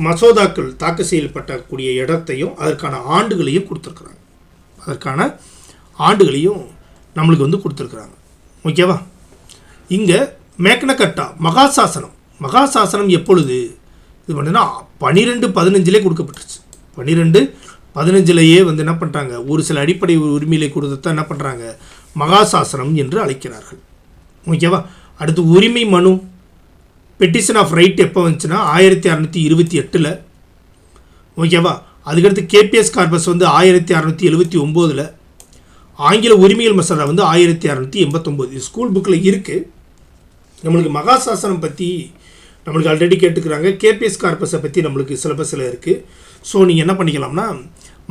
மசோதாக்கள் தாக்கல் செய்யப்படக்கூடிய இடத்தையும் அதற்கான ஆண்டுகளையும் கொடுத்துருக்குறாங்க. அதற்கான ஆண்டுகளையும் நம்மளுக்கு கொடுத்துருக்குறாங்க. ஓகேவா. இங்கே மேக்னகட்டா மகாசாசனம், மகாசாசனம் எப்பொழுது இது பண்ணுன்னா 1215 கொடுக்கப்பட்டுருச்சு. 1215 என்ன பண்ணுறாங்க, ஒரு சில அடிப்படை உரிமையை கொடுத்து என்ன பண்ணுறாங்க, மகாசாசனம் என்று அழைக்கிறார்கள். ஓகேவா. அடுத்து உரிமை மனு பெட்டிஷன் ஆஃப் ரைட் எப்போ வந்துச்சுன்னா 1628. ஓகேவா. அதுக்கடுத்து கேபிஎஸ் கார்பஸ் 1679. ஆங்கில உரிமையல் மசோதா 1689. ஸ்கூல் புக்கில் இருக்குது. நம்மளுக்கு மகாசாசனம் பற்றி நம்மளுக்கு ஆல்ரெடி கேட்டுக்கிறாங்க. கேபிஎஸ் கார்பஸை பற்றி நம்மளுக்கு சிலபஸில் இருக்குது. ஸோ நீங்கள் என்ன பண்ணிக்கலாம்னா,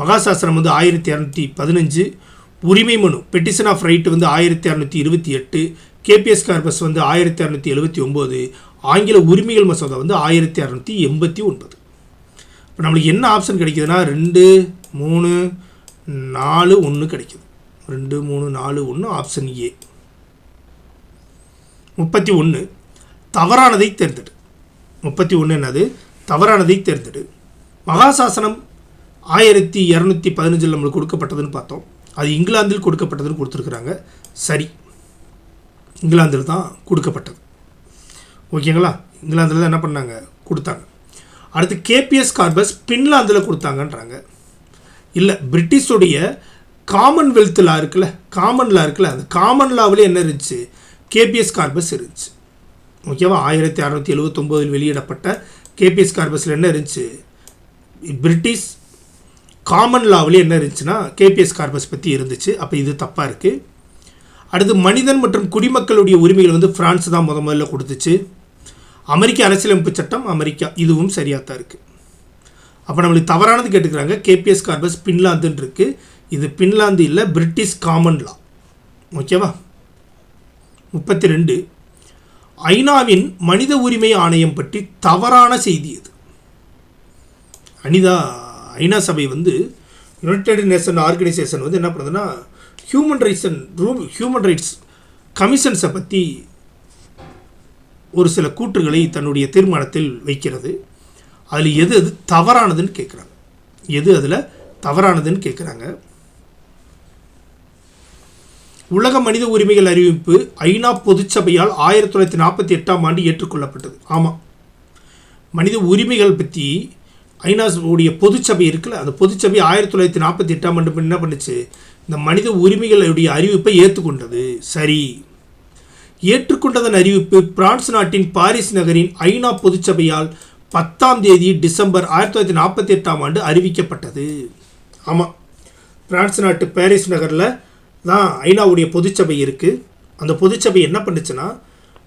மகாசாசனம் 1615, உரிமை மனு petition of right 1628, habeas corpus 1679, ஆங்கில உரிமைகள் மசோதா 1689. இப்போ நம்மளுக்கு என்ன ஆப்ஷன் கிடைக்குதுன்னா 2, 3, 4, 1 கிடைக்குது. 2, 3, 4, 1 ஆப்ஷன் ஏ. 31 தவறானதை தேர்ந்தெடு. 31 என்னது? தவறானதை தேர்ந்தெடு. மகாசாசனம் 1215 நம்மளுக்கு கொடுக்கப்பட்டதுன்னு பார்த்தோம். அது இங்கிலாந்தில் கொடுக்கப்பட்டதுன்னு கொடுத்துருக்குறாங்க. சரி, இங்கிலாந்தில் தான் கொடுக்கப்பட்டது. ஓகேங்களா. இங்கிலாந்தில் தான் என்ன பண்ணாங்க, கொடுத்தாங்க. அடுத்து கேபிஎஸ் கார்பஸ் பின்லாந்தில் கொடுத்தாங்கன்றாங்க. இல்லை, பிரிட்டிஷுடைய காமன்வெல்த் லா இருக்குல்ல, அந்த காமன் லாவில் என்ன இருந்துச்சு, கேபிஎஸ் கார்பஸ் இருந்துச்சு. ஓகேவா, 1679 வெளியிடப்பட்ட கேபிஎஸ் கார்பஸில் என்ன இருந்துச்சு, பிரிட்டிஷ் காமன் லாவில் என்ன இருந்துச்சுன்னா கேபிஎஸ் கார்பஸ் பற்றி இருந்துச்சு. அப்போ இது தப்பாக இருக்குது. அடுத்து மனிதன் மற்றும் குடிமக்களுடைய உரிமைகள் வந்து பிரான்ஸ் தான் முதல்ல கொடுத்துச்சு. அமெரிக்க அரசியலமைப்பு சட்டம் அமெரிக்கா, இதுவும் சரியாக தான் இருக்குது. அப்போ நம்மளுக்கு தவறானது கேட்டுக்கிறாங்க. கேபிஎஸ் கார்பஸ் பின்லாந்துன்னு இருக்குது. இது பின்லாந்து இல்லை, பிரிட்டிஷ் காமன் லா. ஓகேவா. 32 ஐநாவின் மனித உரிமை ஆணையம் பற்றி தவறான செய்தி இது. ஐநா சபை வந்து யுனைடெட் நேஷன் ஆர்கனைசேஷன் வந்து என்ன பண்ணுறதுன்னா ஹியூமன் ரைட்ஸ் கமிஷன்ஸை பற்றி ஒரு சில கூற்றுகளை தன்னுடைய தீர்மானத்தில் வைக்கிறது. அதில் எது தவறானதுன்னு கேட்குறாங்க. அதில் தவறானதுன்னு கேட்குறாங்க. உலக மனித உரிமைகள் அறிவிப்பு ஐநா பொதுச்சபையால் 1948 ஏற்றுக்கொள்ளப்பட்டது. ஆமாம், மனித உரிமைகள் பற்றி ஐநாவுடைய பொதுச்சபை இருக்குல்ல, அந்த பொதுச்சபை 1948 என்ன பண்ணுச்சு, இந்த மனித உரிமைகளுடைய அறிவிப்பை ஏற்றுக்கொண்டது. சரி, ஏற்றுக்கொண்டதன் அறிவிப்பு பிரான்ஸ் நாட்டின் பாரிஸ் நகரின் ஐநா பொதுச்சபையால் 10 டிசம்பர் 1948 அறிவிக்கப்பட்டது. ஆமாம், பிரான்ஸ் நாட்டு பாரிஸ் நகரில் தான் ஐநாவுடைய பொதுச்சபை இருக்குது. அந்த பொதுச்சபை என்ன பண்ணுச்சுன்னா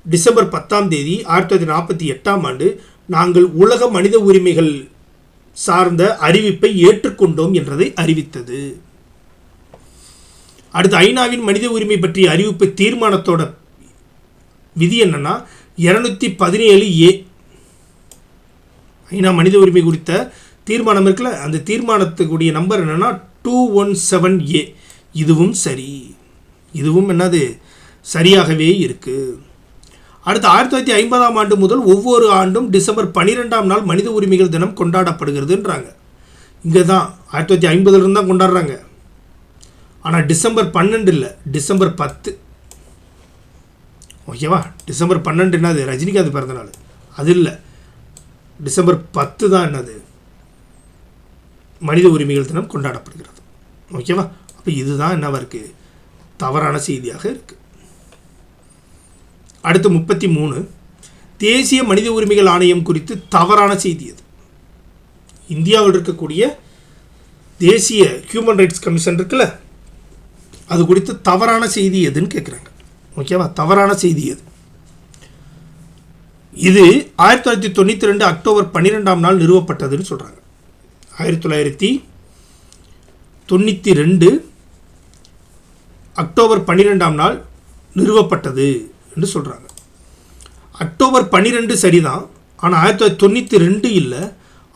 டிசம்பர் 10 1948 நாங்கள் உலக மனித உரிமைகள் சார்ந்த அறிவிப்பை ஏற்றுக்கொண்டோம் என்றதை அறிவித்தது. அடுத்து ஐநாவின் மனித உரிமை பற்றிய அறிவிப்பு தீர்மானத்தோட விதி என்னன்னா 217A. ஐநா மனித உரிமை குறித்த தீர்மானம் இருக்குல்ல, அந்த தீர்மானத்துக்குரிய நம்பர் என்னன்னா 217A. இதுவும் சரி, இதுவும் என்னது சரியாகவே இருக்கு. அடுத்து 1950 முதல் ஒவ்வொரு ஆண்டும் டிசம்பர் 12 மனித உரிமைகள் தினம் கொண்டாடப்படுகிறதுன்றாங்க. இங்கே தான் 1950 தான் கொண்டாடுறாங்க. ஆனால் டிசம்பர் 12 இல்லை, டிசம்பர் 10. ஓகேவா, டிசம்பர் 12 என்னது ரஜினிகாந்த் பிறந்தநாள், அது இல்லை. டிசம்பர் 10 தான் என்னது மனித உரிமைகள் தினம் கொண்டாடப்படுகிறது. ஓகேவா. அப்போ இதுதான் என்னவா இருக்குது, தவறான செய்தியாக இருக்குது. அடுத்து 33 தேசிய மனித உரிமைகள் ஆணையம் குறித்து தவறான செய்தி. அது இந்தியாவில் இருக்கக்கூடிய தேசிய ஹியூமன் ரைட்ஸ் கமிஷன் இருக்குல்ல, அது குறித்து தவறான செய்தி எதுன்னு கேட்குறாங்க. ஓகேவா, தவறான செய்தி எது. இது 1992 அக்டோபர் 12 நிறுவப்பட்டதுன்னு சொல்கிறாங்க. 1992 அக்டோபர் 12 நிறுவப்பட்டது என்று சொல்கிறாங்க. அக்டோபர் 12 சரிதான், ஆனால் 1992 இல்லை,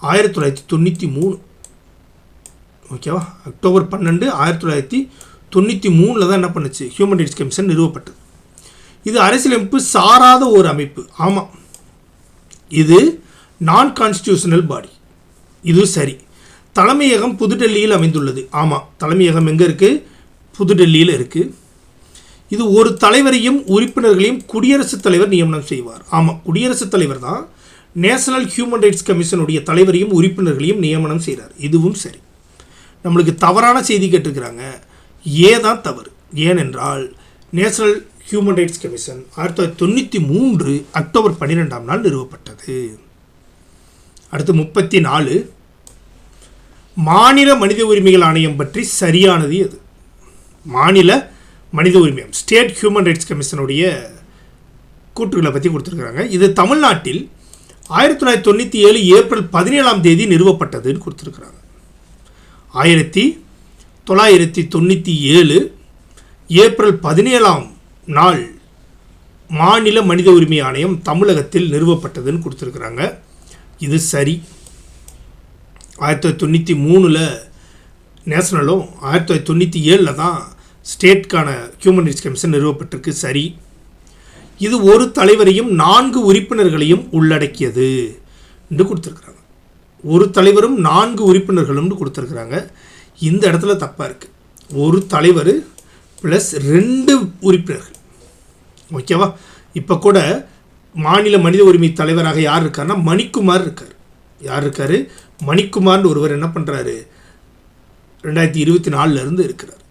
1993. ஓகேவா, அக்டோபர் 12 1993 தான் என்ன பண்ணுச்சு, ஹியூமன் ரைட்ஸ் கமிஷன் நிறுவப்பட்டது. இது அரசியலமைப்பு சாராத ஒரு அமைப்பு. ஆமாம், இது நான் கான்ஸ்டியூஷனல் பாடி. இது சரி. தலைமையகம் புதுடெல்லியில் அமைந்துள்ளது. ஆமாம், தலைமையகம் எங்கே இருக்குது, புதுடெல்லியில் இருக்குது. இது ஒரு தலைவரையும் உறுப்பினர்களையும் குடியரசுத் தலைவர் நியமனம் செய்வார். ஆமாம், குடியரசுத் தலைவர் தான் நேஷனல் ஹியூமன் ரைட்ஸ் கமிஷனுடைய தலைவரையும் உறுப்பினர்களையும் நியமனம் செய்கிறார். இதுவும் சரி. நம்மளுக்கு தவறான செய்தி கேட்டிருக்கிறாங்க. தான் தவறு. ஏனென்றால் national human rights commission 1993 October 12 நிறுவப்பட்டது. அடுத்து 34 மாநில மனித உரிமைகள் ஆணையம் பற்றி சரியானது எது. மாநில மனித உரிமை ஸ்டேட் ஹியூமன் ரைட்ஸ் கமிஷனுடைய கூற்றுகளை பற்றி கொடுத்துருக்குறாங்க. இது தமிழ்நாட்டில் 1997 ஏப்ரல் 17 நிறுவப்பட்டதுன்னு கொடுத்துருக்குறாங்க. 1997 ஏப்ரல் 17 மாநில மனித உரிமை ஆணையம் தமிழகத்தில் நிறுவப்பட்டதுன்னு கொடுத்துருக்குறாங்க. இது சரி. 1993 நேஷனலும் 1997 தான் ஸ்டேட்கான ஹியூமன் ரைட்ஸ் கமிஷன் நிறுவப்பட்டிருக்கு. சரி. இது ஒரு தலைவரையும் 4 உறுப்பினர்களையும் உள்ளடக்கியது என்று கொடுத்துருக்குறாங்க. ஒரு தலைவரும் 4 உறுப்பினர்களும் கொடுத்துருக்குறாங்க. இந்த இடத்துல தப்பாக இருக்குது. ஒரு தலைவர் ப்ளஸ் 2 உறுப்பினர்கள். ஓகேவா. இப்போ கூட மாநில மனித உரிமை தலைவராக யார் இருக்காருன்னா மணிக்குமார் இருக்கார். யார் இருக்கார், மணிக்குமார்னு ஒருவர் என்ன பண்ணுறாரு 2024 இருக்கிறார்.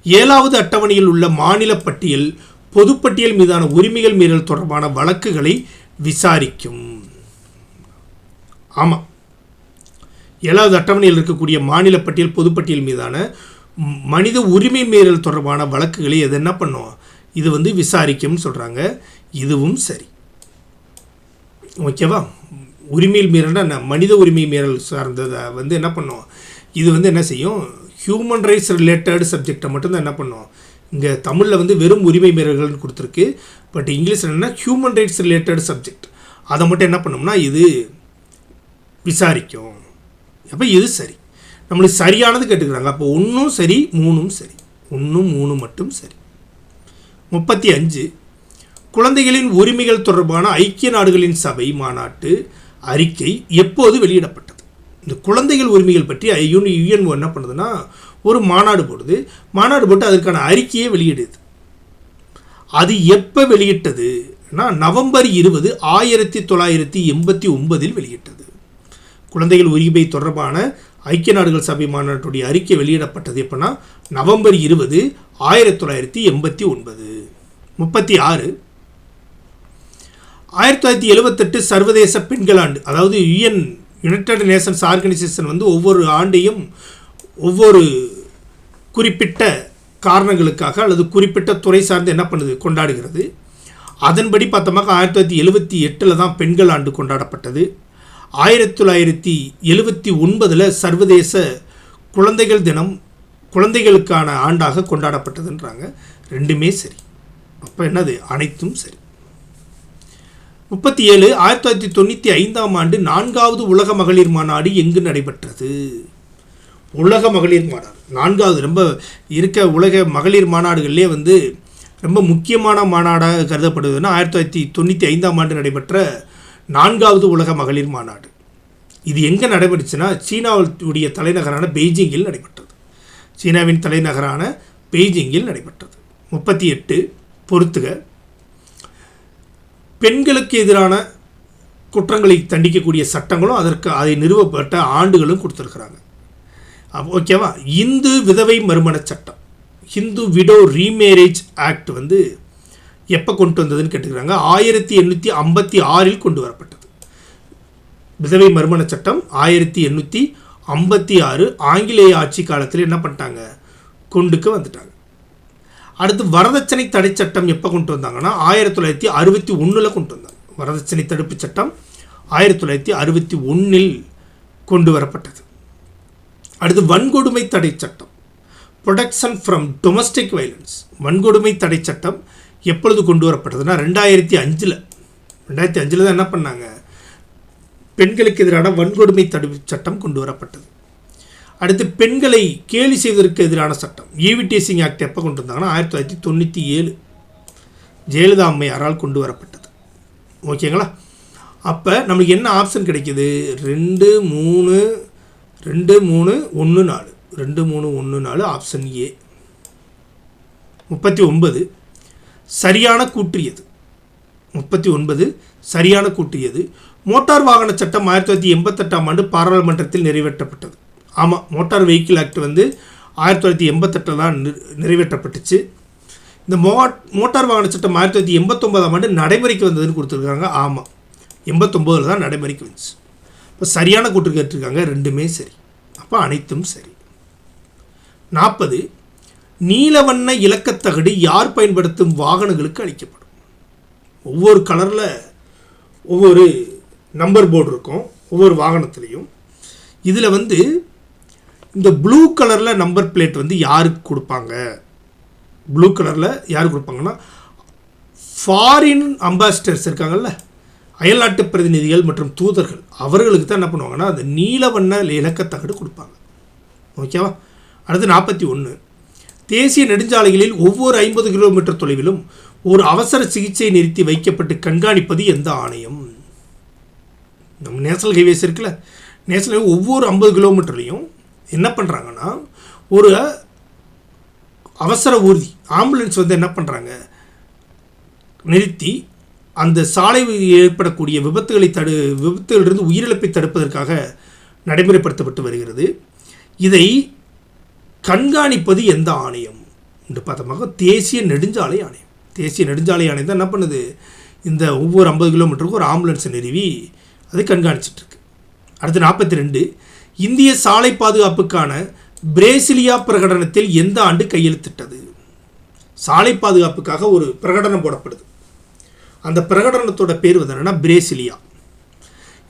7வது அட்டவணையில் உள்ள மாநில பட்டியல் பொதுப்பட்டியல் மீதான உரிமைகள் மீறல் தொடர்பான வழக்குகளை விசாரிக்கும். ஆமாம், 7வது அட்டவணையில் இருக்கக்கூடிய மாநில பட்டியல் பொதுப்பட்டியல் மீதான மனித உரிமை மீறல் தொடர்பான வழக்குகளை எது என்ன பண்ணும், இது வந்து விசாரிக்கும்னு சொல்கிறாங்க. இதுவும் சரி. ஓகேவா? உரிமையில் மீறல்னா மனித உரிமை மீறல் சார்ந்ததை வந்து என்ன பண்ணும், இது வந்து என்ன செய்யும், ஹியூமன் ரைட்ஸ் ரிலேட்டட் சப்ஜெக்டை மட்டும்தான் என்ன பண்ணும். இங்கே தமிழில் வந்து வெறும் உரிமை மீறல்கள்னு கொடுத்துருக்கு. பட் இங்கிலீஷில் என்னென்னா ஹியூமன் ரைட்ஸ் ரிலேட்டட் சப்ஜெக்ட், அதை மட்டும் என்ன பண்ணோம்னா இது விசாரிக்கும். அப்போ இது சரி. நம்மளுக்கு சரியானது கேட்டுக்கிறாங்க. அப்போ 1 சரி 3 சரி. 1 3 மட்டும் சரி. 35 குழந்தைகளின் உரிமைகள் தொடர்பான ஐக்கிய நாடுகளின் சபை மாநாட்டு அறிக்கை எப்போது வெளியிடப்பட்டது? இந்த குழந்தைகள் உரிமைகள் பற்றி யுஎன்ஓ என்ன பண்ணுதுன்னா ஒரு மாநாடு போடுது. மாநாடு போட்டு அதற்கான அறிக்கையை வெளியிடுது. அது எப்போ வெளியிட்டதுன்னா நவம்பர் 20 1989 வெளியிட்டது. குழந்தைகள் உரிமை தொடர்பான ஐக்கிய நாடுகள் சபை மாநாட்டுடைய அறிக்கை வெளியிடப்பட்டது எப்போனா நவம்பர் 20 1989. 36 1978 சர்வதேச பெண்கள் ஆண்டு. அதாவது யுனைடெட் நேஷன்ஸ் ஆர்கனைசேஷன் வந்து ஒவ்வொரு ஆண்டையும் ஒவ்வொரு குறிப்பிட்ட காரணங்களுக்காக அல்லது குறிப்பிட்ட துறை சார்ந்து என்ன பண்ணுது, கொண்டாடுகிறது. அதன்படி பார்த்தோம்னா 1978 தான் பெண்கள் ஆண்டு கொண்டாடப்பட்டது. 1979 சர்வதேச குழந்தைகள் தினம் குழந்தைகளுக்கான ஆண்டாக கொண்டாடப்பட்டதுன்றாங்க. ரெண்டுமே சரி. அப்போ என்னது, அனைத்தும் சரி. 37 1995 ஆண்டு 4வது உலக மகளிர் மாநாடு எங்கு நடைபெற்றது? உலக மகளிர் மாநாடு 4வது ரொம்ப இருக்க உலக மகளிர் மாநாடுகள்லேயே வந்து ரொம்ப முக்கியமான மாநாடாக கருதப்படுதுன்னா 1995 ஆண்டு நடைபெற்ற 4வது உலக மகளிர் மாநாடு. இது எங்கே நடைபெற்றுச்சுன்னா சீனாவுடைய தலைநகரான பெய்ஜிங்கில் நடைபெற்றது. சீனாவின் தலைநகரான பெய்ஜிங்கில் நடைபெற்றது. 38 பொறுத்துக பெண்களுக்கு எதிரான குற்றங்களை தண்டிக்கக்கூடிய சட்டங்களும் அதை நிறுவப்பட்ட ஆண்டுகளும் கொடுத்துருக்குறாங்க. ஓகேவா? இந்து விதவை மறுமண சட்டம், ஹிந்து விடோ ரீமேரேஜ் ஆக்ட் வந்து எப்போ கொண்டு வந்ததுன்னு கேட்டுக்கிறாங்க. 1856 கொண்டு வரப்பட்டது. விதவை மறுமண சட்டம் 1856 ஆங்கிலேய ஆட்சி காலத்தில் என்ன பண்ணிட்டாங்க, கொண்டுக்கு வந்துட்டாங்க. அடுத்து வரதட்சணை தடை சட்டம் எப்போ கொண்டு வந்தாங்கன்னா 1961 கொண்டு வந்தாங்க. வரதட்சணை தடுப்பு சட்டம் 1961 கொண்டு வரப்பட்டது. அடுத்து வன்கொடுமை தடை சட்டம், ப்ரொடெக்ஷன் ஃப்ரம் டொமஸ்டிக் வயலன்ஸ், வன்கொடுமை தடை சட்டம் எப்பொழுது கொண்டு வரப்பட்டதுன்னா 2005 தான் என்ன பண்ணாங்க, பெண்களுக்கு எதிரான வன்கொடுமை தடுப்பு சட்டம் கொண்டு வரப்பட்டது. அடுத்து பெண்களை கேலி செய்வதற்கு எதிரான சட்டம் ஈவிடேசிங் ஆக்ட் எப்போ கொண்டு வந்தாங்கன்னா 1997 ஜெயலலிதா அம்மையாரால் கொண்டு வரப்பட்டது. ஓகேங்களா? அப்போ நம்மளுக்கு என்ன ஆப்ஷன் கிடைக்கிது, 2 3 2 3 1 4 2 3 1 4 ஆப்ஷன் ஏ. 39 சரியான கூற்றியது. 39 சரியான கூற்றியது. மோட்டார் வாகன சட்டம் 1988 ஆண்டு பாராளுமன்றத்தில் நிறைவேற்றப்பட்டது. ஆமாம், மோட்டார் வெஹிக்கிள் ஆக்ட் வந்து 1988 தான் நிறைவேற்றப்பட்டுச்சு. இந்த மோட்டார் வாகன சட்டம் 1989 ஆண்டு நடைமுறைக்கு வந்ததுன்னு கொடுத்துருக்காங்க. ஆமாம், 89 தான் நடைமுறைக்கு வந்துச்சு. இப்போ சரியான கூற்று கேட்டிருக்காங்க, ரெண்டுமே சரி. அப்போ அனைத்தும் சரி. 40 நீலவண்ண இலக்கத்தகடு யார் பயன்படுத்தும் வாகனங்களுக்கு அளிக்கப்படும்? ஒவ்வொரு கலரில் ஒவ்வொரு நம்பர் போர்டு இருக்கும் ஒவ்வொரு வாகனத்துலேயும். இதில் வந்து இந்த ப்ளூ கலரில் நம்பர் பிளேட் வந்து யாருக்கு கொடுப்பாங்க? ப்ளூ கலரில் யார் கொடுப்பாங்கன்னா ஃபாரின் அம்பாசிடர்ஸ் இருக்காங்கல்ல, அயல்நாட்டு பிரதிநிதிகள் மற்றும் தூதர்கள், அவர்களுக்கு தான் என்ன பண்ணுவாங்கன்னா அந்த நீலவண்ண இலக்கத்தகடு கொடுப்பாங்க. ஓகேவா? அடுத்து 41 தேசிய நெடுஞ்சாலைகளில் ஒவ்வொரு 50 கிலோமீட்டர் தொலைவிலும் ஒரு அவசர சிகிச்சை நிறுத்தி வைக்கப்பட்டு கண்காணிப்பது எந்த ஆணையம்? நம்ம நேஷனல் ஹைவேஸ் இருக்குல்ல, நேஷனல் ஹைவே ஒவ்வொரு 50 கிலோமீட்டர்லையும் என்ன பண்ணுறாங்கன்னா ஒரு அவசர ஊர்தி ஆம்புலன்ஸ் வந்து என்ன பண்ணுறாங்க, நிறுத்தி அந்த சாலை ஏற்படக்கூடிய விபத்துகளிலிருந்து உயிரிழப்பை தடுப்பதற்காக நடைமுறைப்படுத்தப்பட்டு வருகிறது. இதை கண்காணிப்பது எந்த ஆணையம்? என்று பார்த்தோம்னாக்கா தேசிய நெடுஞ்சாலை ஆணையம். தேசிய நெடுஞ்சாலை ஆணையம் தான் என்ன பண்ணுது, இந்த ஒவ்வொரு 50 கிலோமீட்டருக்கும் ஒரு ஆம்புலன்ஸை நிறுவி அது கண்காணிச்சிட்ருக்கு. அடுத்து 42, இந்திய சாலை பாதுகாப்புக்கான பிரேசிலியா பிரகடனத்தில் எந்த ஆண்டு கையெழுத்திட்டது? சாலை பாதுகாப்புக்காக ஒரு பிரகடனம் போடப்படுது. அந்த பிரகடனத்தோட பேர் வந்து என்னன்னா பிரேசிலியா.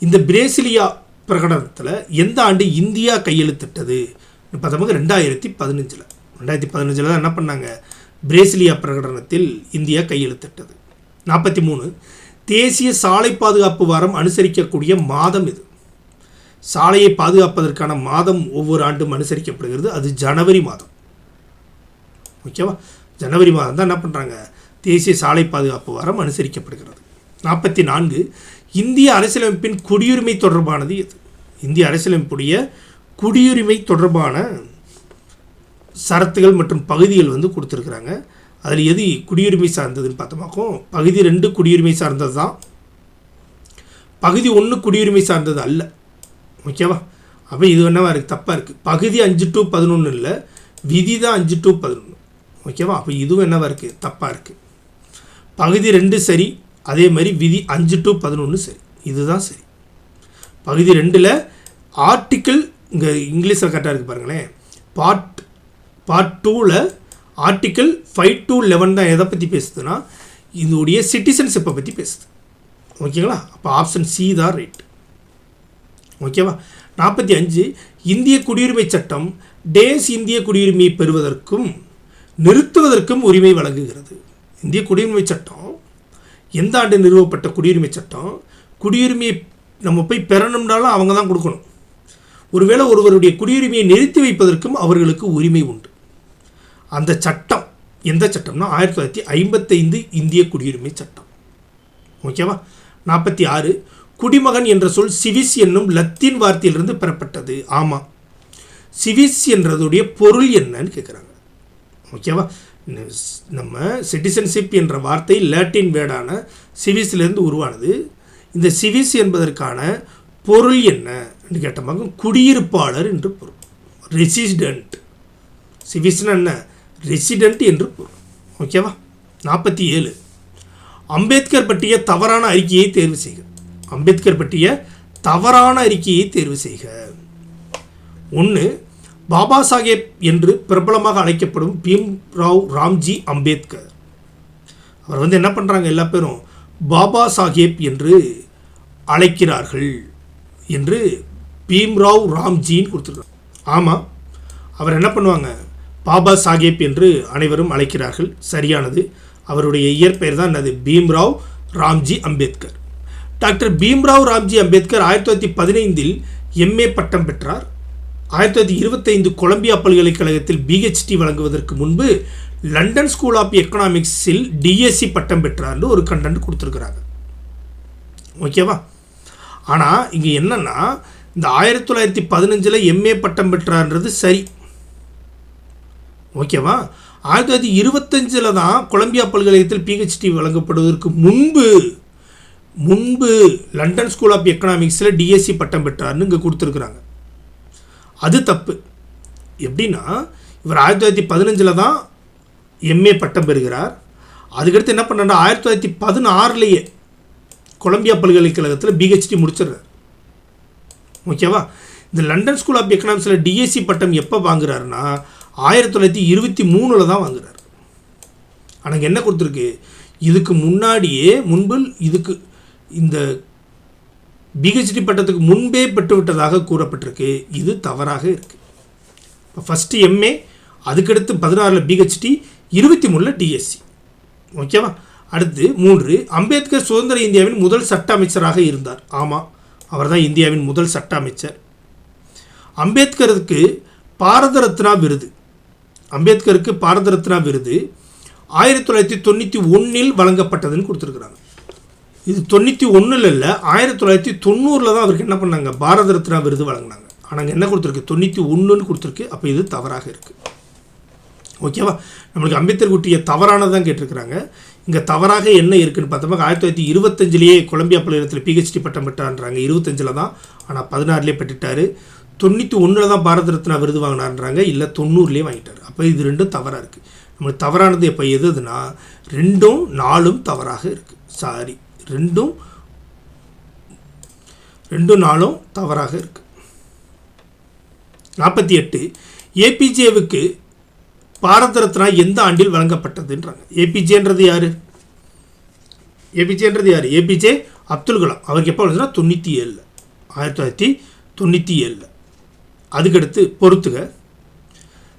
இந்த பிரேசிலியா பிரகடனத்தில் எந்த ஆண்டு இந்தியா கையெழுத்திட்டது பார்த்தோம்னா 2015. 2015 தான் என்ன பண்ணாங்க, பிரேசிலியா பிரகடனத்தில் இந்தியா கையெழுத்திட்டது. 43, தேசிய சாலை பாதுகாப்பு வாரம் அனுசரிக்கக்கூடிய மாதம் இது. சாலையை பாதுகாப்பதற்கான மாதம் ஒவ்வொரு ஆண்டும் அனுசரிக்கப்படுகிறது. அது ஜனவரி மாதம். ஓகேவா, ஜனவரி மாதம் தான் என்ன பண்ணுறாங்க, தேசிய சாலை பாதுகாப்பு வாரம் அனுசரிக்கப்படுகிறது. 44, இந்திய அரசியலமைப்பின் குடியுரிமை தொடர்பானது எது? இந்திய அரசியலமைப்புடைய குடியுரிமை தொடர்பான சரத்துகள் மற்றும் பகுதிகள் வந்து கொடுத்துருக்குறாங்க. அதில் எது குடியுரிமை சார்ந்ததுன்னு பார்த்தோமாக்கும் பகுதி 2 குடியுரிமை சார்ந்தது தான், பகுதி 1 குடியுரிமை சார்ந்தது அல்ல. ஓகேவா, அப்போ இது என்னவா இருக்குது, தப்பாக இருக்குது. பகுதி 5 to 11 இல்லை, விதி தான் 5 to 11. ஓகேவா, அப்போ இதுவும் என்னவா இருக்குது, தப்பாக இருக்குது. பகுதி 2 சரி, அதே மாதிரி விதி 5 to 11 சரி, இதுதான் சரி. பகுதி 2ல் ஆர்டிக்கிள் இங்கே இங்கிலீஷில் கரெக்டாக இருக்குது பாருங்களேன். பார்ட் 2ல் ஆர்டிக்கிள் 5 to 11 தான் எதை பற்றி பேசுதுன்னா இதோடைய சிட்டிசன்ஷிப்பை பற்றி பேசுது. ஓகேங்களா, அப்போ ஆப்ஷன் சி தான் ரைட். ஓகேவா. 45, இந்திய குடியுரிமை சட்டம் டேஸ் இந்திய குடியுரிமையை பெறுவதற்கும் நிறுத்துவதற்கும் உரிமை வழங்குகிறது. இந்திய குடியுரிமை சட்டம் எந்த ஆண்டு நிறுவப்பட்ட குடியுரிமை சட்டம்? குடியுரிமையை நம்ம போய் பெறணும்னாலும் அவங்க தான் கொடுக்கணும். ஒருவேளை ஒருவருடைய குடியுரிமையை நிறுத்தி வைப்பதற்கும் அவர்களுக்கு உரிமை உண்டு. அந்த சட்டம் எந்த சட்டம்னா 1955 இந்திய குடியுரிமை சட்டம். ஓகேவா. 46, குடிமகன் என்ற சொல் சிவிஸ் என்னும் லத்தீன் வார்த்தையிலிருந்து பெறப்பட்டது. ஆமாம், சிவிஸ் என்றதுடைய பொருள் என்னன்னு கேட்குறாங்க. ஓகேவா, நம்ம சிட்டிசன்ஷிப் என்ற வார்த்தை லாட்டின் வேர்டான சிவிஸ்லேருந்து உருவானது. இந்த சிவிஸ் என்பதற்கான பொருள் என்னன்னு கேட்டமாக குடியிருப்பாளர் என்று பொருள், ரெசிடென்ட். சிவிஸ்னா என்ன, ரெசிடென்ட் என்று பொருள். ஓகேவா. 47, அம்பேத்கர் பற்றிய தவறான அறிக்கையை தேர்வு செய்க. அம்பேத்கர் பற்றிய தவறான அறிக்கையை தேர்வு செய்க. 1, பாபா சாஹேப் என்று பிரபலமாக அழைக்கப்படும் பீம்ராவ் ராம்ஜி அம்பேத்கர். அவர் வந்து என்ன பண்ணுறாங்க, எல்லா பேரும் பாபா சாஹேப் என்று அழைக்கிறார்கள் என்று பீம்ராவ் ராம்ஜின்னு கொடுத்துருக்காங்க. ஆமாம், அவர் என்ன பண்ணுவாங்க, பாபா சாஹேப் என்று அனைவரும் அழைக்கிறார்கள், சரியானது. அவருடைய இயற்பெயர் தான் என்னது, பீம்ராவ் ராம்ஜி அம்பேத்கர். டாக்டர் பீம்ராவ் ராம்ஜி அம்பேத்கர் 1915 எம்ஏ பட்டம் பெற்றார். 1925 கொலம்பியா பல்கலைக்கழகத்தில் பிஹெச்டி வழங்குவதற்கு முன்பு லண்டன் ஸ்கூல் ஆஃப் எக்கனாமிக்ஸில் டிஎஸ்சி பட்டம் பெற்றார்னு ஒரு கண்டென்ட் கொடுத்துருக்குறாங்க. ஓகேவா. ஆனால் இங்கே என்னென்னா இந்த 1915 எம்ஏ பட்டம் பெற்றார்ன்றது சரி. ஓகேவா. 1925 தான் கொலம்பியா பல்கலைக்கழகத்தில் பிஹெச்டி வழங்கப்படுவதற்கு முன்பு லண்டன் ஸ்கூல் ஆஃப் எக்கனாமிக்ஸில் டிஎஸ்சி பட்டம் பெற்றார்னு இங்கே கொடுத்துருக்குறாங்க. அது தப்பு. எப்படின்னா இவர் 1915 தான் எம்ஏ பட்டம் பெறுகிறார். அதுக்கடுத்து என்ன பண்ணுறாரு, 1916 கொலம்பியா பல்கலைக்கழகத்தில் பிஹெச்டி முடிச்சிடுறார். ஓகேவா. இந்த லண்டன் ஸ்கூல் ஆஃப் எக்கனாமிக்ஸில் டிஎஸ்சி பட்டம் எப்போ வாங்குறாருன்னா 1923 தான் வாங்குறாரு. ஆனால் என்ன கொடுத்துருக்கு, இதுக்கு முன்பு இதுக்கு இந்த பிஹெச்டி பட்டத்துக்கு முன்பே பெற்றுவிட்டதாக கூறப்பட்டிருக்கு. இது தவறாக இருக்குது. இப்போ ஃபஸ்ட்டு எம்ஏ, அதுக்கடுத்து 16 பிஹெச்டி, 23 டிஎஸ்சி. ஓகேவா. அடுத்து 3, அம்பேத்கர் சுதந்திர இந்தியாவின் முதல் சட்ட அமைச்சராக இருந்தார். ஆமாம், அவர் தான் இந்தியாவின் முதல் சட்ட அமைச்சர். அம்பேத்கருக்கு பாரத ரத்னா விருது 1991 வழங்கப்பட்டதுன்னு கொடுத்துருக்குறாங்க. இது 91 இல்லை, 1990 தான் அவருக்கு என்ன பண்ணாங்க, பாரத ரத்னா விருது வழங்கினாங்க. ஆனால் என்ன கொடுத்துருக்கு, 91 கொடுத்துருக்கு. அப்போ இது தவறாக இருக்குது. ஓகேவா. நம்மளுக்கு அம்பேத்கர் குட்டிய தவறானதான் கேட்டிருக்கிறாங்க. இங்கே தவறாக என்ன இருக்குதுன்னு பார்த்தோம்னா 1925 கொலம்பியா பல்கலைக்கழகத்தில் பிஹெச்டி பட்டம் பெற்றான்றாங்க. 25 தான், ஆனால் 16 பெற்றுட்டார். 91 தான் பாரத ரத்னா விருது வாங்கினார்ன்றாங்க, இல்லை 90 வாங்கிட்டார். அப்போ இது ரெண்டும் தவறாக இருக்குது. நம்மளுக்கு தவறானது எப்போ எதுனா 2ம் 4ம் தவறாக இருக்குது. சாரி, 2ம் 4ம் தவறாக இருக்குது. 48 ஏபிஜேவுக்கு பாரத ரத்னா எந்த ஆண்டில் வழங்கப்பட்டதுன்றாங்க. ஏபிஜேன்றது யார்? ஏபிஜே அப்துல் கலாம். அவருக்கு எப்போ வளர்ந்துன்னா 97, 1997. அதுக்கடுத்து பொறுத்துக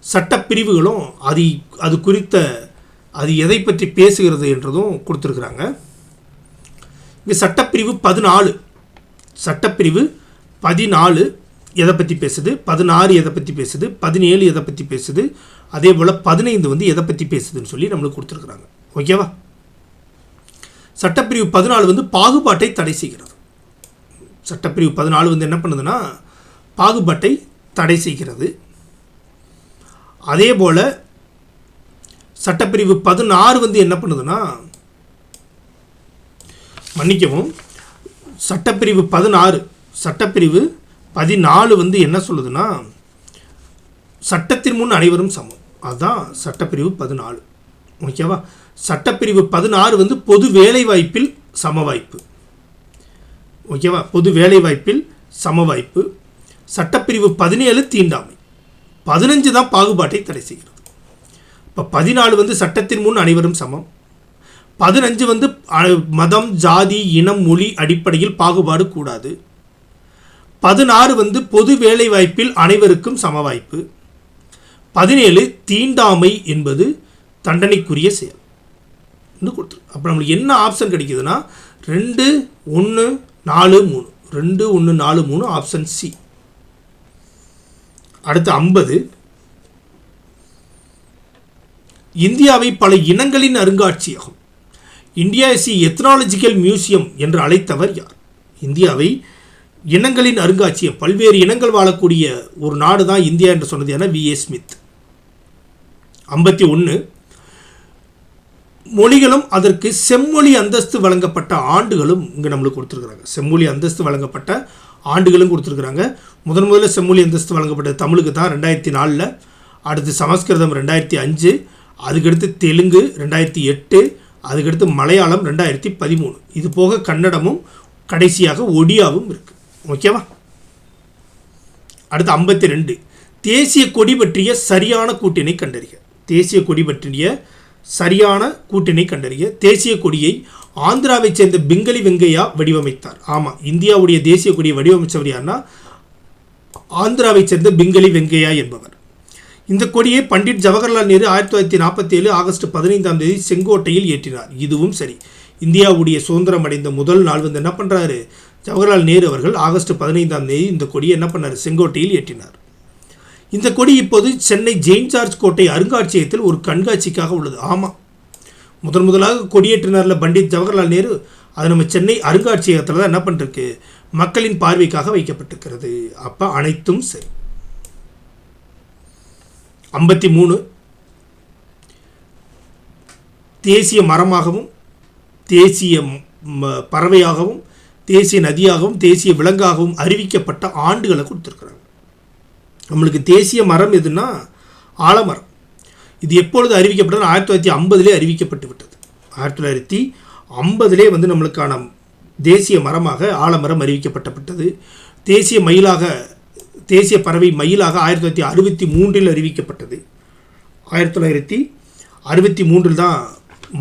சட்டப்பிரிவுகளும் அது குறித்த அது எதை பற்றி பேசுகிறது என்றதும் கொடுத்துருக்குறாங்க. இங்கே சட்டப்பிரிவு 14 எதை பற்றி பேசுது, 16 எதை பற்றி பேசுது, 17 எதை பற்றி பேசுது, அதே போல் 15 வந்து எதை பற்றி பேசுதுன்னு சொல்லி நம்மளுக்கு கொடுத்துருக்குறாங்க. ஓகேவா? சட்டப்பிரிவு 14 வந்து பாகுபாட்டை தடை செய்கிறது. சட்டப்பிரிவு 14 வந்து என்ன பண்ணுதுன்னா பாகுபாட்டை தடை செய்கிறது. அதே போல் சட்டப்பிரிவு 16 வந்து என்ன பண்ணுதுன்னா, மன்னிக்கவும், சட்டப்பிரிவு 14 வந்து என்ன சொல்லுதுன்னா, சட்டத்தின் முன் அனைவரும் சமம். அதுதான் சட்டப்பிரிவு 14. ஓகேவா? சட்டப்பிரிவு 16 வந்து பொது வேலைவாய்ப்பில் சமவாய்ப்பு. ஓகேவா? பொது வேலைவாய்ப்பில் சமவாய்ப்பு. சட்டப்பிரிவு 17 தீண்டாமை. 15 தான் பாகுபாட்டை தடை செய்கிறது. இப்போ 14 வந்து சட்டத்தின் முன் அனைவரும் சமம். 15 வந்து மதம், ஜாதி, இனம், மொழி அடிப்படையில் பாகுபாடு கூடாது. 16 வந்து பொது வேலைவாய்ப்பில் அனைவருக்கும் சமவாய்ப்பு. 17 தீண்டாமை என்பது தண்டனைக்குரிய செயல் கொடுத்துரு. அப்போ நம்மளுக்கு என்ன ஆப்ஷன் கிடைக்குதுன்னா 2, 1, 4, 3. 2, 1, 4, 3 ஆப்ஷன் சி. அடுத்து 50 இந்தியாவை பல இனங்களின் அருங்காட்சியகம், இந்தியா இஸ் எத்னாலஜிக்கல் மியூசியம் என்று அழைத்தவர் யார்? இந்தியாவை இனங்களின் அருங்காட்சியகம், பல்வேறு இனங்கள் வாழக்கூடிய ஒரு நாடு தான் இந்தியா என்று சொன்னது என வி.ஏ. ஸ்மித். 51 மொழிகளும் அதற்கு செம்மொழி அந்தஸ்து வழங்கப்பட்ட ஆண்டுகளும் இங்கே நம்மளுக்கு கொடுத்துருக்குறாங்க. செம்மொழி அந்தஸ்து வழங்கப்பட்ட ஆண்டுகளும் கொடுத்துருக்குறாங்க. முதல்ல செம்மொழி அந்தஸ்து வழங்கப்பட்டது தமிழுக்கு தான் 2004. அடுத்து சமஸ்கிருதம் 2005, அதுக்கடுத்து தெலுங்கு 2008, அதுக்கடுத்து மலையாளம் 2013. இது போக கன்னடமும் கடைசியாக ஒடியாவும் இருக்குது. ஓகேவா? அடுத்து 52 தேசிய கொடி பற்றிய சரியான கூட்டினை கண்டறிக. தேசிய கொடி பற்றிய சரியான கூட்டினை கண்டறிய. தேசிய கொடியை ஆந்திராவைச் சேர்ந்த பிங்களி வெங்கையா வடிவமைத்தார். ஆமாம், இந்தியாவுடைய தேசிய கொடியை வடிவமைச்சவர் யாருன்னா ஆந்திராவைச் சேர்ந்த பிங்களி வெங்கையா என்பவர். இந்த கொடியை பண்டிட் ஜவஹர்லால் நேரு 1947 ஆகஸ்ட் 15 செங்கோட்டையில் ஏற்றினார். இதுவும் சரி. இந்தியாவுடைய சுதந்திரம் அடைந்த முதல் நாள் வந்து என்ன பண்ணுறாரு, ஜவஹர்லால் நேரு அவர்கள் ஆகஸ்ட் 15 இந்த கொடியை என்ன பண்ணார், செங்கோட்டையில் ஏற்றினார். இந்த கொடி இப்போது சென்னை செயின்ட் ஜார்ஜ் கோட்டை அருங்காட்சியகத்தில் ஒரு கண்காட்சிக்காக உள்ளது. ஆமாம், முதலாக கொடியேற்றினார்ல பண்டிட் ஜவஹர்லால் நேரு, அது நம்ம சென்னை அருங்காட்சியகத்தில் தான் என்ன பண்ணிருக்கு, மக்களின் பார்வைக்காக வைக்கப்பட்டிருக்கிறது. அப்போ அனைத்தும் சரி. 53 தேசிய மரமாகவும் தேசிய பறவையாகவும் தேசிய நதியாகவும் தேசிய விலங்காகவும் அறிவிக்கப்பட்ட ஆண்டுகளை கொடுத்துருக்குறாங்க. நம்மளுக்கு தேசிய மரம் எதுனா ஆலமரம். இது எப்பொழுது அறிவிக்கப்பட்டது? 1950 அறிவிக்கப்பட்டு விட்டது. 1950 வந்து நம்மளுக்கான தேசிய மரமாக ஆலமரம் அறிவிக்கப்பட்டது. தேசிய பறவை மயிலாக 1963 அறிவிக்கப்பட்டது. 1963 தான்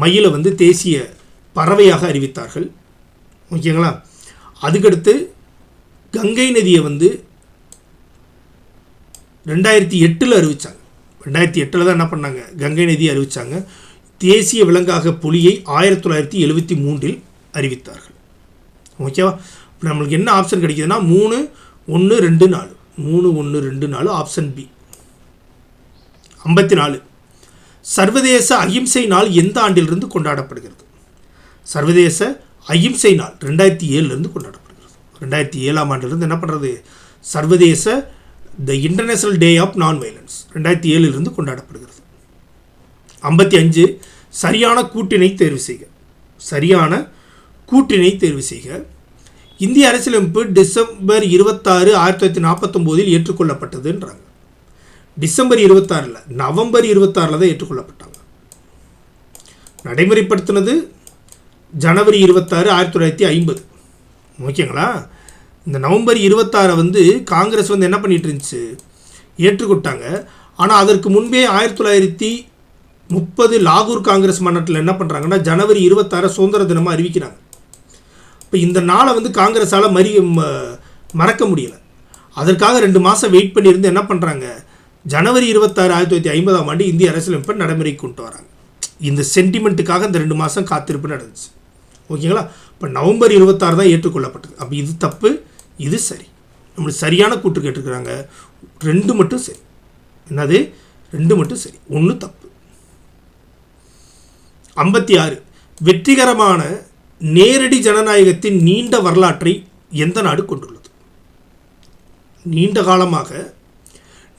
மயிலை வந்து தேசிய பறவையாக அறிவித்தார்கள். ஓகேங்களா? அதுக்கடுத்து கங்கை நதியை வந்து 2008 அறிவித்தாங்க. 2008 தான் என்ன பண்ணாங்க, கங்கை நதியை அறிவித்தாங்க. தேசிய விலங்காக புலியை 1973 அறிவித்தார்கள். ஓகேவா? இப்போ நம்மளுக்கு என்ன ஆப்ஷன் கிடைக்குதுன்னா 3, 1, 2, 4. 3, 1, 2, 4 ஆப்ஷன் பி. 54 சர்வதேச அகிம்சை நாள் எந்த ஆண்டிலிருந்து கொண்டாடப்படுகிறது? சர்வதேச அகிம்சை நாள் 2007 கொண்டாடப்படுகிறது. 2007 ஆண்டிலிருந்து என்ன பண்ணுறது, சர்வதேச the international day of non violence 2007 கொண்டாடப்படுகிறது. 55 சரியான கூட்டினை தேர்வு செய்க. சரியான கூட்டினை தேர்வு செய்க. இந்திய அரசியலமைப்பு டிசம்பர் 26, 1949 ஏற்றுக்கொள்ளப்பட்டதுன்றாங்க. டிசம்பர் 26 நவம்பர் 26 தான் ஏற்றுக்கொள்ளப்பட்டாங்க. நடைமுறைப்படுத்தினது ஜனவரி 26, 1950. ஓகேங்களா? இந்த நவம்பர் 26 காங்கிரஸ் என்ன பண்ணிட்டு இருந்துச்சு, ஏற்றுக்கொண்டாங்க. ஆனால் அதற்கு முன்பே 1930 லாகூர் காங்கிரஸ் மாநாட்டில் என்ன பண்ணுறாங்கன்னா ஜனவரி 26 சுதந்திர தினமாக அறிவிக்கிறாங்க. இப்போ இந்த நாளை காங்கிரஸால் மறக்க முடியலை. அதற்காக 2 மாதம் வெயிட் பண்ணியிருந்து என்ன பண்ணுறாங்க, ஜனவரி 26, 1950 இந்திய அரசியலமைப்பை நடைமுறைக்கு கொண்டு வராங்க. இந்த சென்டிமெண்ட்டுக்காக இந்த 2 மாதம் காத்திருப்பு நடந்துச்சு. ஓகேங்களா? இப்போ நவம்பர் 26 தான் ஏற்றுக்கொள்ளப்பட்டது. அப்போ இது தப்பு, இது சரி. நம்மளுக்கு சரியான கூற்று கேட்டிருக்கிறாங்க. 2 மட்டும் சரி. என்னது? 2 மட்டும் சரி, 1 தப்பு. 56 வெற்றிகரமான நேரடி ஜனநாயகத்தின் நீண்ட வரலாற்றை எந்த நாடு கொண்டுள்ளது? நீண்ட காலமாக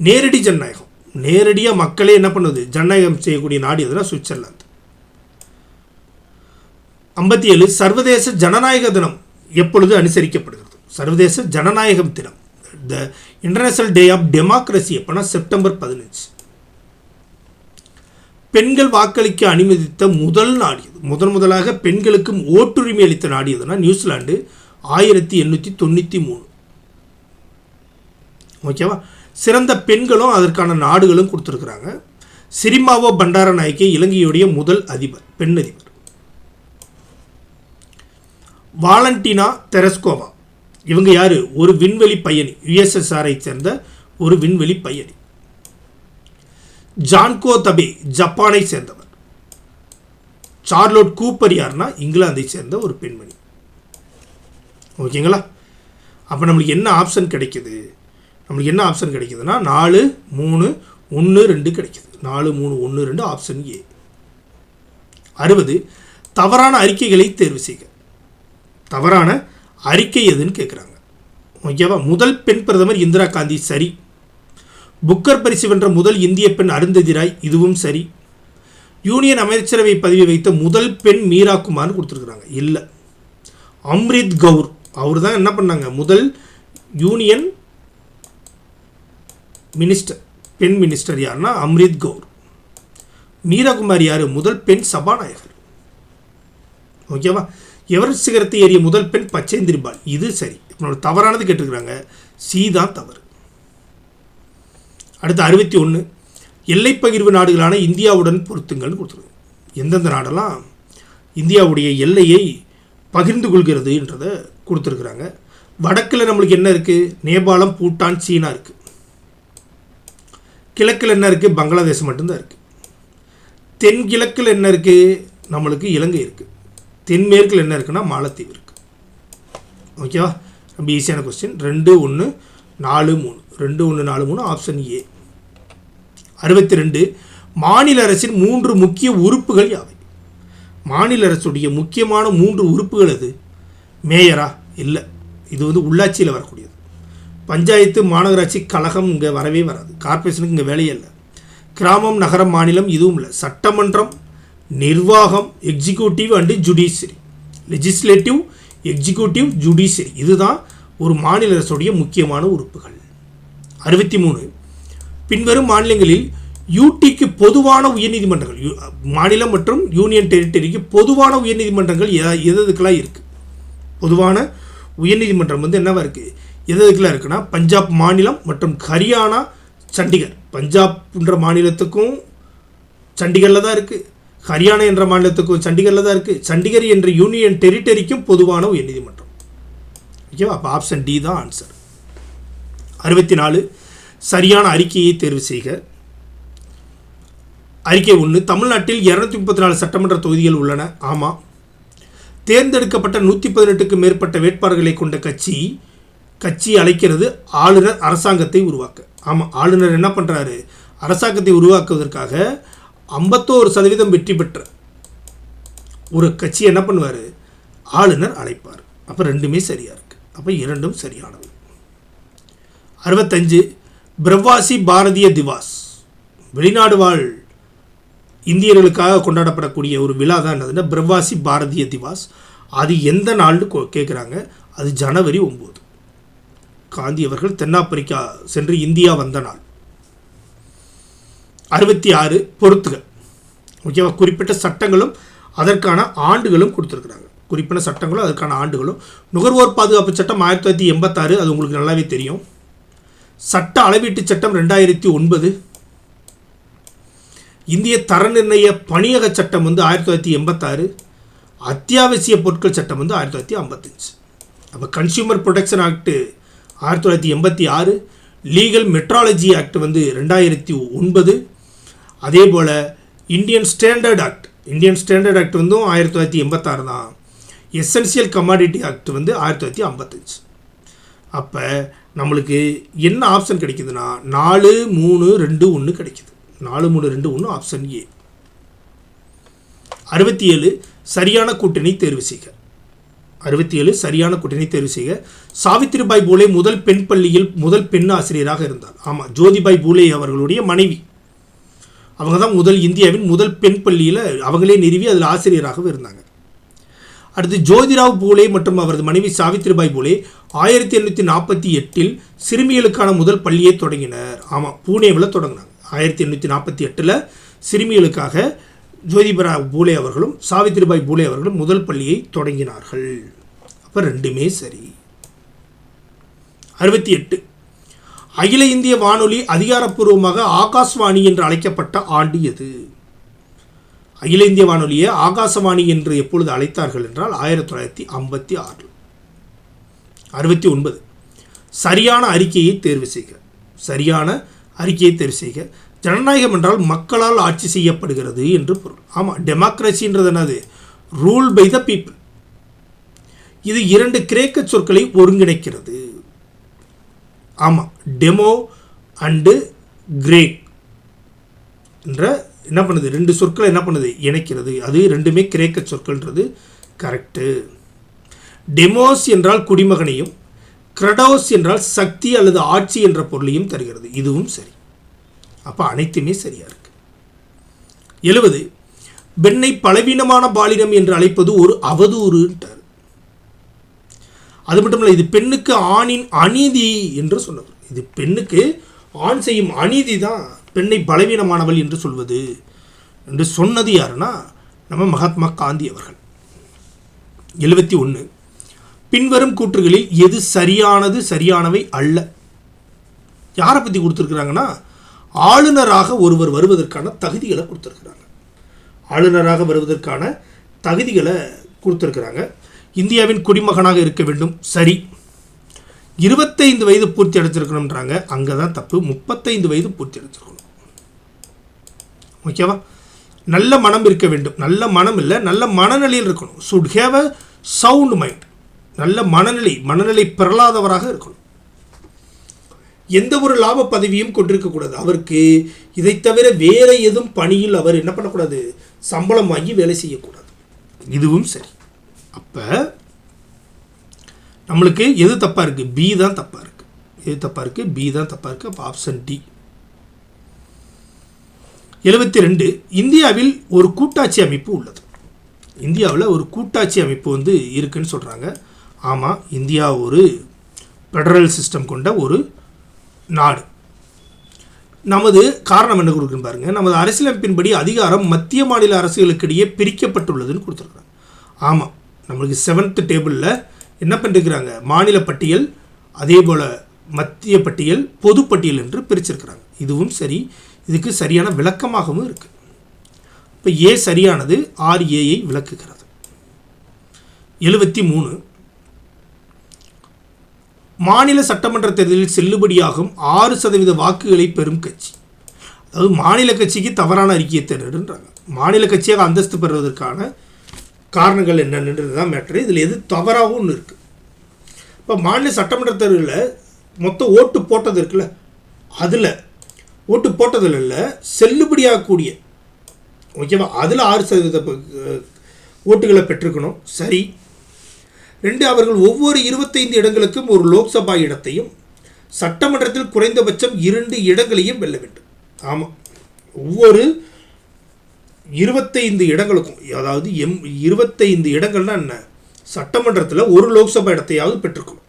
நேரடி ஜனநாயகம், நேரடியாக மக்களே என்ன பண்ணுது, ஜனநாயகம் செய்யக்கூடிய நாடு எதுனா சுவிட்சர்லாந்து. 57 சர்வதேச ஜனநாயக தினம் எப்பொழுது அனுசரிக்கப்படுகிறது? சர்வதேச ஜனநாயகம் தினம், the international day of democracy எப்போனா செப்டம்பர் 15. பெண்கள் வாக்களிக்க அனுமதித்த முதல் நாடு எது? முதலாக பெண்களுக்கு ஓட்டுரிமை அளித்த நாடு எதுனா நியூசிலாந்து, 1893. ஓகேவா? சிறந்த பெண்களும் அதற்கான நாடுகளும் கொடுத்துருக்குறாங்க. சிரிமாவோ பண்டாரநாயக்கே இலங்கையுடைய முதல் அதிபர், பெண் அதிபர். வாலண்டினா தெரஸ்கோவா இவங்க யாரு? ஒரு விண்வெளி பயணி, யுஎஸ்எஸ்ஆரை சேர்ந்த ஒரு விண்வெளி பயணி. ஜான்கோ தபே ஜப்பானை சேர்ந்தவர். சார்லோட் கூப்பர் யாருன்னா இங்கிலாந்தை சேர்ந்த ஒரு பெண்மணி. ஓகேங்களா? அப்போ நம்மளுக்கு என்ன ஆப்ஷன் கிடைக்குது? நம்மளுக்கு என்ன ஆப்ஷன் கிடைக்குதுன்னா 4, 3, 1, 2 கிடைக்குது. 4, 3, 1, 2 ஆப்ஷன் ஏ. 60 தவறான அறிக்கைகளை தேர்வு செய்க. தவறான அறிக்கை எதுன்னு கேட்குறாங்க. ஓகேவா? முதல் பெண் பிரதமர் இந்திரா காந்தி, சரி. புக்கர் பரிசு வென்ற முதல் இந்திய பெண் அருந்ததி ராய், இதுவும் சரி. யூனியன் அமைச்சரவை பதவி வைத்த முதல் பெண் மீரா குமார்னு கொடுத்துருக்குறாங்க, இல்லை. அம்ரித் கவுர் அவர் தான் என்ன பண்ணாங்க, முதல் யூனியன் மினிஸ்டர், பெண் மினிஸ்டர் யாருன்னா அம்ரித் கவுர். மீரா குமார் யார்? முதல் பெண் சபாநாயகர். ஓகேவா? எவரெஸ்ட் சிகரத்தை ஏறிய முதல் பெண் பச்சேந்திரி பால், இது சரி. இப்போ தவறானது கேட்டிருக்கிறாங்க, சி தான் தவறு. அடுத்து 61 எல்லைப் பகிர்வு நாடுகளான இந்தியாவுடன் பொருத்துங்கள்னு கொடுத்துருக்காங்க. எந்தெந்த நாடெல்லாம் இந்தியாவுடைய எல்லையை பகிர்ந்து கொள்கிறது என்றதை கொடுத்துருக்குறாங்க. வடக்கில் நம்மளுக்கு என்ன இருக்குது? நேபாளம், பூட்டான், சீனா இருக்குது. கிழக்கில் என்ன இருக்குது? பங்களாதேஷ் மட்டும்தான் இருக்குது. தென்கிழக்கில் என்ன இருக்குது? நம்மளுக்கு இலங்கை இருக்குது. தென்மேற்கில் என்ன இருக்குன்னா மாலத்தீவு இருக்குது. ஓகேவா? ரொம்ப ஈஸியான கொஸ்டின். 2, 1, 4, 3. 2, 1, 4, 3 option A. 62 மாநில அரசின் 3 முக்கிய உறுப்புகள் யாவை? மாநில அரசுடைய முக்கியமான 3 உறுப்புகள் எது? மேயரா? இல்லை, இது உள்ளாட்சியில் வரக்கூடியது. பஞ்சாயத்து, மாநகராட்சி, கழகம் இங்கே வரவே வராது. கார்பரேஷனுக்கு இங்கே வேலையே இல்லை. கிராமம், நகரம், மாநிலம் இதுவும் இல்லை. சட்டமன்றம், நிர்வாகம், executive and judiciary. Legislative, executive, judiciary இதுதான் ஒரு மாநில அரசுடைய முக்கியமான உறுப்புகள். 63 பின்வரும் மாநிலங்களில் யூடிக்கு பொதுவான உயர்நீதிமன்றங்கள், மாநிலம் மற்றும் யூனியன் டெரிட்டரிக்கு பொதுவான உயர்நீதிமன்றங்கள் எதுக்கெல்லாம் இருக்குது? பொதுவான உயர்நீதிமன்றம் என்னவா இருக்குது, எதுக்கெல்லாம் இருக்குன்னா பஞ்சாப் மாநிலம் மற்றும் ஹரியானா, சண்டிகர். பஞ்சாப்ன்ற மாநிலத்துக்கும் சண்டிகரில் தான் இருக்குது. ஹரியானா என்ற மாநிலத்துக்கும் சண்டிகரில் தான் இருக்குது. சண்டிகர் என்ற யூனியன் டெரிட்டரிக்கும் பொதுவான உயர்நீதிமன்றம். ஓகேவா? அப்போ ஆப்ஷன் டி தான் ஆன்சர். 64 சரியான அறிக்கையை தேர்வு செய்க. அறிக்கை 1 தமிழ்நாட்டில் 234 சட்டமன்ற தொகுதிகள் உள்ளன. ஆமாம். தேர்ந்தெடுக்கப்பட்ட 118க்கும் மேற்பட்ட வேட்பாளர்களை கொண்ட கட்சி அழைக்கிறது ஆளுநர் அரசாங்கத்தை உருவாக்க. ஆமாம், ஆளுநர் என்ன பண்ணுறாரு, அரசாங்கத்தை உருவாக்குவதற்காக 51% வெற்றி பெற்ற ஒரு கட்சி என்ன பண்ணுவார், ஆளுநர் அழைப்பார். அப்போ 2மே சரியாக இருக்குது. அப்போ 2ம் சரியானது. 65 பிரவாசி பாரதிய திவாஸ், வெளிநாடு வாழ் இந்தியர்களுக்காக கொண்டாடப்படக்கூடிய ஒரு விழா தான் என்னதுன்னா பிரவாசி பாரதிய திவாஸ். அது எந்த நாள்னு கேட்குறாங்க. அது ஜனவரி 9. காந்தி அவர்கள் தென்னாப்பிரிக்கா சென்று இந்தியா வந்த நாள். 66 பொறுத்துக. ஓகேவா? குறிப்பிட்ட சட்டங்களும் அதற்கான ஆண்டுகளும் கொடுத்துருக்குறாங்க. குறிப்பிட்ட சட்டங்களும் அதற்கான ஆண்டுகளும். நுகர்வோர் பாதுகாப்பு சட்டம் 1986, அது உங்களுக்கு நல்லாவே தெரியும். சட்ட அளவீட்டு சட்டம் 2009. இந்திய தர நிர்ணய பணியக சட்டம் 1986. அத்தியாவசிய பொருட்கள் சட்டம் 1955. அப்போ consumer protection act 1986, legal metrology act 2009. அதே போல் இந்தியன் ஸ்டாண்டர்ட் ஆக்ட் 1986 தான். Essential commodity act 1955. அப்போ நம்மளுக்கு என்ன ஆப்ஷன் கிடைக்குதுன்னா 4-3-2-1 கிடைக்குது. 4-3-2-1 ஆப்ஷன் ஏ. 67 சரியான கூட்டணி தேர்வு செய்க. 67 சரியான கூட்டணி தேர்வு செய்க. சாவித்திரிபாய் பூலே முதல் பெண் பள்ளியில் முதல் பெண் ஆசிரியராக இருந்தார். ஆமாம், ஜோதிபாய் பூலே அவர்களுடைய மனைவி. அவங்க தான் இந்தியாவின் முதல் பெண் பள்ளியில் அவங்களே நிறுவி அதில் ஆசிரியராகவும் இருந்தாங்க. அடுத்து ஜோதிராவ் பூலே மற்றும் அவரது மனைவி சாவித்திரிபாய் பூலே 1848 சிறுமிகளுக்கான முதல் பள்ளியை தொடங்கினர். ஆமாம், பூனேவில் தொடங்கினாங்க. 1848 சிறுமிகளுக்காக ஜோதிராவ் பூலே அவர்களும் சாவித்திரிபாய் பூலே அவர்களும் முதல் பள்ளியை தொடங்கினார்கள். அப்போ ரெண்டுமே சரி. 68 அகில இந்திய வானொலி அதிகாரப்பூர்வமாக ஆகாஷ்வாணி என்று அழைக்கப்பட்ட ஆண்டு எது? அகில இந்திய வானொலியை ஆகாசவாணி என்று எப்பொழுது அழைத்தார்கள் என்றால் 1956. 69 சரியான அறிக்கையை தேர்வு செய்க. சரியான அறிக்கையை தேர்வு செய்க. ஜனநாயகம் என்றால் மக்களால் ஆட்சி செய்யப்படுகிறது என்று பொருள். ஆமாம், டெமோக்ரஸின்றது என்னது? Rule by the people. இது 2 கிரேக்க சொற்களை ஒருங்கிணைக்கிறது. ஆமாம், டெமோ அண்டு கிரேக் என்ற என்ன பண்ணுது, 2 சொற்களை என்ன பண்ணுது, இணைக்கிறது. அது ரெண்டுமே கிரேக்க சொற்கள்ன்றது கரெக்டு. டெமோஸ் என்றால் குடிமகனையும், கிரடோஸ் என்றால் சக்தி அல்லது ஆட்சி என்ற பொருளையும் தருகிறது. இதுவும் சரி. அப்போ அனைத்துமே சரியாக இருக்கு. 70 பெண்ணை பலவீனமான பாலினம் என்று அழைப்பது ஒரு அவதூறுன்றார். அது மட்டும் இல்லை, இது பெண்ணுக்கு ஆணின் அநீதி என்று சொன்னவர். இது பெண்ணுக்கு ஆண் செய்யும் அநீதி தான் பெண்ணை பலவீனமானவள் என்று சொல்வது என்று சொன்னது யாருன்னா நம்ம மகாத்மா காந்தி அவர்கள். 71 பின்வரும் கூற்றுகளில் எது சரியானது சரியானவை அல்ல? யாரை பற்றி கொடுத்துருக்குறாங்கன்னா ஆளுநராக ஒருவர் வருவதற்கான தகுதிகளை கொடுத்துருக்குறாங்க. ஆளுநராக வருவதற்கான தகுதிகளை கொடுத்துருக்குறாங்க. இந்தியாவின் குடிமகனாக இருக்க வேண்டும், சரி. 25 வயது பூர்த்தி அடைச்சிருக்கணும்ன்றாங்க, அங்கே தான் தப்பு. 35 வயது பூர்த்தி அடைச்சிருக்கணும். ஓகேவா? நல்ல மனம் இருக்க வேண்டும். நல்ல மனம் இல்லை, நல்ல மனநிலையில் இருக்கணும். சுட் ஹேவ் அ சவுண்ட் மைண்ட். நல்ல மனநிலை பெறலாதவராக இருக்கணும். எந்த ஒரு லாப பதவியும் கொண்டிருக்கக்கூடாது. அவருக்கு இதை தவிர வேற எதுவும் பணியில் அவர் என்ன பண்ணக்கூடாது, சம்பளம் வாங்கி வேலை செய்யக்கூடாது. இதுவும் சரி. அப்போ நம்மளுக்கு எது தப்பாக இருக்குது? பி தான் தப்பாக இருக்குது. எது தப்பாக இருக்குது? பி தான் தப்பாக இருக்குது. அப்போ ஆப்ஷன் டி. 72 இந்தியாவில் ஒரு கூட்டாட்சி அமைப்பு உள்ளது. இந்தியாவில் ஒரு கூட்டாட்சி அமைப்பு இருக்குன்னு சொல்கிறாங்க. ஆமாம், இந்தியா ஒரு ஃபெடரல் சிஸ்டம் கொண்ட ஒரு நாடு. நமது காரணம் என்ன கொடுக்குன்னு பாருங்கள். நமது அரசியலமைப்பின்படி அதிகாரம் மத்திய மாநில அரசுகளுக்கிடையே பிரிக்கப்பட்டுள்ளதுன்னு கொடுத்துருக்குறாங்க. ஆமாம், நம்மளுக்கு 7th டேபிளில் என்ன பண்ணிருக்கிறாங்க, மாநில பட்டியல், அதே போல் மத்திய பட்டியல், பொது பட்டியல் என்று பிரிச்சிருக்கிறாங்க. இதுவும் சரி. இதுக்கு சரியான விளக்கமாகவும் இருக்குது. இப்போ ஏ சரியானது, ஆர் ஏயை விளக்குகிறது. 73 மாநில சட்டமன்ற தேர்தலில் செல்லுபடியாகும் 6% வாக்குகளை பெறும் கட்சி. அதாவது மாநில கட்சிக்கு தவறான அறிக்கையை தருன்றாங்க. மாநில கட்சியாக அந்தஸ்து பெறுவதற்கான காரணங்கள் என்னன்றது தான் மேட்ரு. இதில் எது தவறாகவும் ஒன்று இருக்குது. இப்போ மாநில சட்டமன்ற தேர்தலில் மொத்தம் ஓட்டு போட்டது இருக்குல்ல, அதில் ஓட்டு போட்டதில் இல்லை, செல்லுபடியாகக்கூடிய, ஓகேவா, அதில் 6% ஓட்டுகளை பெற்றுக்கணும். சரி. 2 அவர்கள் ஒவ்வொரு 25 இடங்களுக்கும் ஒரு லோக்சபா இடத்தையும் சட்டமன்றத்தில் குறைந்தபட்சம் 2 இடங்களையும் வெல்ல வேண்டும். ஆமாம், ஒவ்வொரு 25 இடங்களுக்கும், அதாவது 25 இடங்கள்னால் என்ன, சட்டமன்றத்தில் ஒரு லோக்சபா இடத்தையாவது பெற்றுக்கணும்.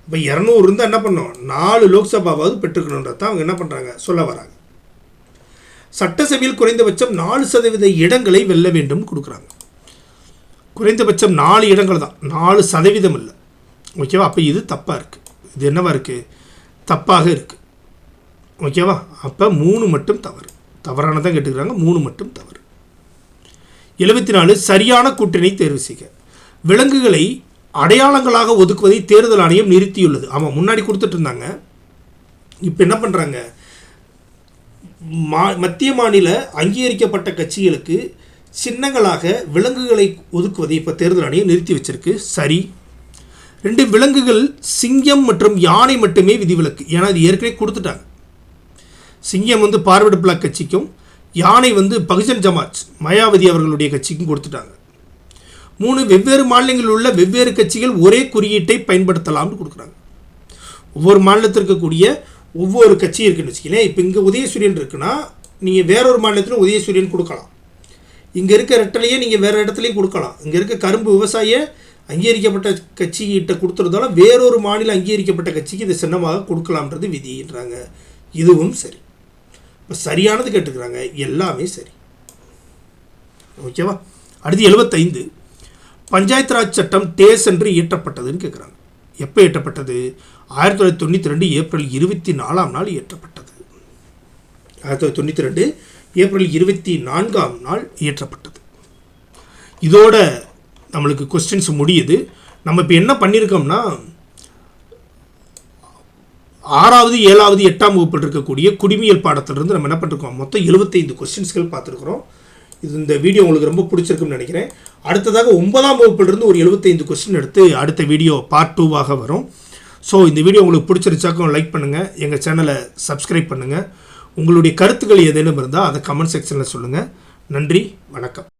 இப்போ 200 இருந்தால் என்ன பண்ணோம், 4 லோக்சபாவாவது பெற்றுக்கணுன்றதான் அவங்க என்ன பண்ணுறாங்க, சொல்ல வராங்க. சட்டசபையில் குறைந்தபட்சம் 4% இடங்களை வெல்ல வேண்டும் கொடுக்குறாங்க. குறைந்தபட்சம் 4 இடங்கள் தான், 4% இல்லை. ஓகேவா? அப்போ இது தப்பாக இருக்குது. இது என்னவா இருக்குது? தப்பாக இருக்குது. ஓகேவா? அப்போ 3 மட்டும் தவறு. தவறானதான் கேட்டுக்கிறாங்க, 3 மட்டும் தவறு. 74 சரியான கூட்டணி தேர்வு செய்க. விலங்குகளை அடையாளங்களாக ஒதுக்குவதை தேர்தல் ஆணையம் நிறுத்தியுள்ளது. ஆமாம், முன்னாடி கொடுத்துட்டு இருந்தாங்க. இப்போ என்ன பண்ணுறாங்க? மத்திய மாநில அங்கீகரிக்கப்பட்ட கட்சிகளுக்கு சின்னங்களாக விலங்குகளை ஒதுக்குவதை இப்போ தேர்தல் ஆணையம் நிறுத்தி வச்சிருக்கு. சரி. 2 விலங்குகள் சிங்கம் மற்றும் யானை மட்டுமே விதிவிலக்கு. ஏன்னா இது ஏற்கனவே கொடுத்துட்டாங்க. சிங்கம் வந்து பார்வர்டு பிளாக் கட்சிக்கும், யானை வந்து பகுஜன் சமாஜ் மாயாவதி அவர்களுடைய கட்சிக்கும் கொடுத்துட்டாங்க. 3 வெவ்வேறு மாநிலங்களில் உள்ள வெவ்வேறு கட்சிகள் ஒரே குறியீட்டை பயன்படுத்தலாம்னு கொடுக்குறாங்க. ஒவ்வொரு மாநிலத்திற்கு கூடிய ஒவ்வொரு கட்சி இருக்குன்னு வச்சுக்கலேன். இப்போ இங்கே உதயசூரியன் இருக்குன்னா நீங்கள் வேறொரு மாநிலத்தில் உதயசூரியன் கொடுக்கலாம். இங்கே இருக்க ரெட்டலையே நீங்கள் வேறு இடத்துலையும் கொடுக்கலாம். இங்கே இருக்க கரும்பு விவசாய அங்கீகரிக்கப்பட்ட கட்சிகிட்ட கொடுத்துறதால வேறொரு மாநில அங்கீகரிக்கப்பட்ட கட்சிக்கு இதை சின்னமாக கொடுக்கலாம்ன்றது விதின்றாங்க. இதுவும் சரி. இப்போ சரியானது கேட்டுக்கிறாங்க, எல்லாமே சரி. ஓகேவா? அடுத்து 75 பஞ்சாயத்து ராஜ் சட்டம் டேஸ் என்று இயற்றப்பட்டதுன்னு கேட்குறாங்க. எப்போ இயற்றப்பட்டது? 1992 ஏப்ரல் 24 இயற்றப்பட்டது. 1992 ஏப்ரல் 24 இயற்றப்பட்டது. இதோட நம்மளுக்கு கொஸ்டின்ஸ் முடியுது. நம்ம இப்போ என்ன பண்ணியிருக்கோம்னா 6வது 7வது 8ஆம் வகுப்பில் இருக்கக்கூடிய குடிமியல் பாடத்திலிருந்து நம்ம என்ன பண்ணிருக்கோம்? மொத்தம் 75 கொஸ்டின்ஸ்கள் பார்த்துருக்குறோம். இந்த வீடியோ உங்களுக்கு ரொம்ப பிடிச்சிருக்குன்னு நினைக்கிறேன். அடுத்ததாக 9ஆம் வகுப்பிலிருந்து ஒரு 75 கொஸ்டின் எடுத்து அடுத்த வீடியோ பார்ட் 2வாக வரும். ஸோ இந்த வீடியோ உங்களுக்கு பிடிச்சிருச்சாக்கும் லைக் பண்ணுங்கள், எங்கள் சேனலை சப்ஸ்கிரைப் பண்ணுங்கள். உங்களுடைய கருத்துக்கள் ஏதேனும் இருந்தால் அதை கமெண்ட் செக்ஷனில் சொல்லுங்கள். நன்றி, வணக்கம்.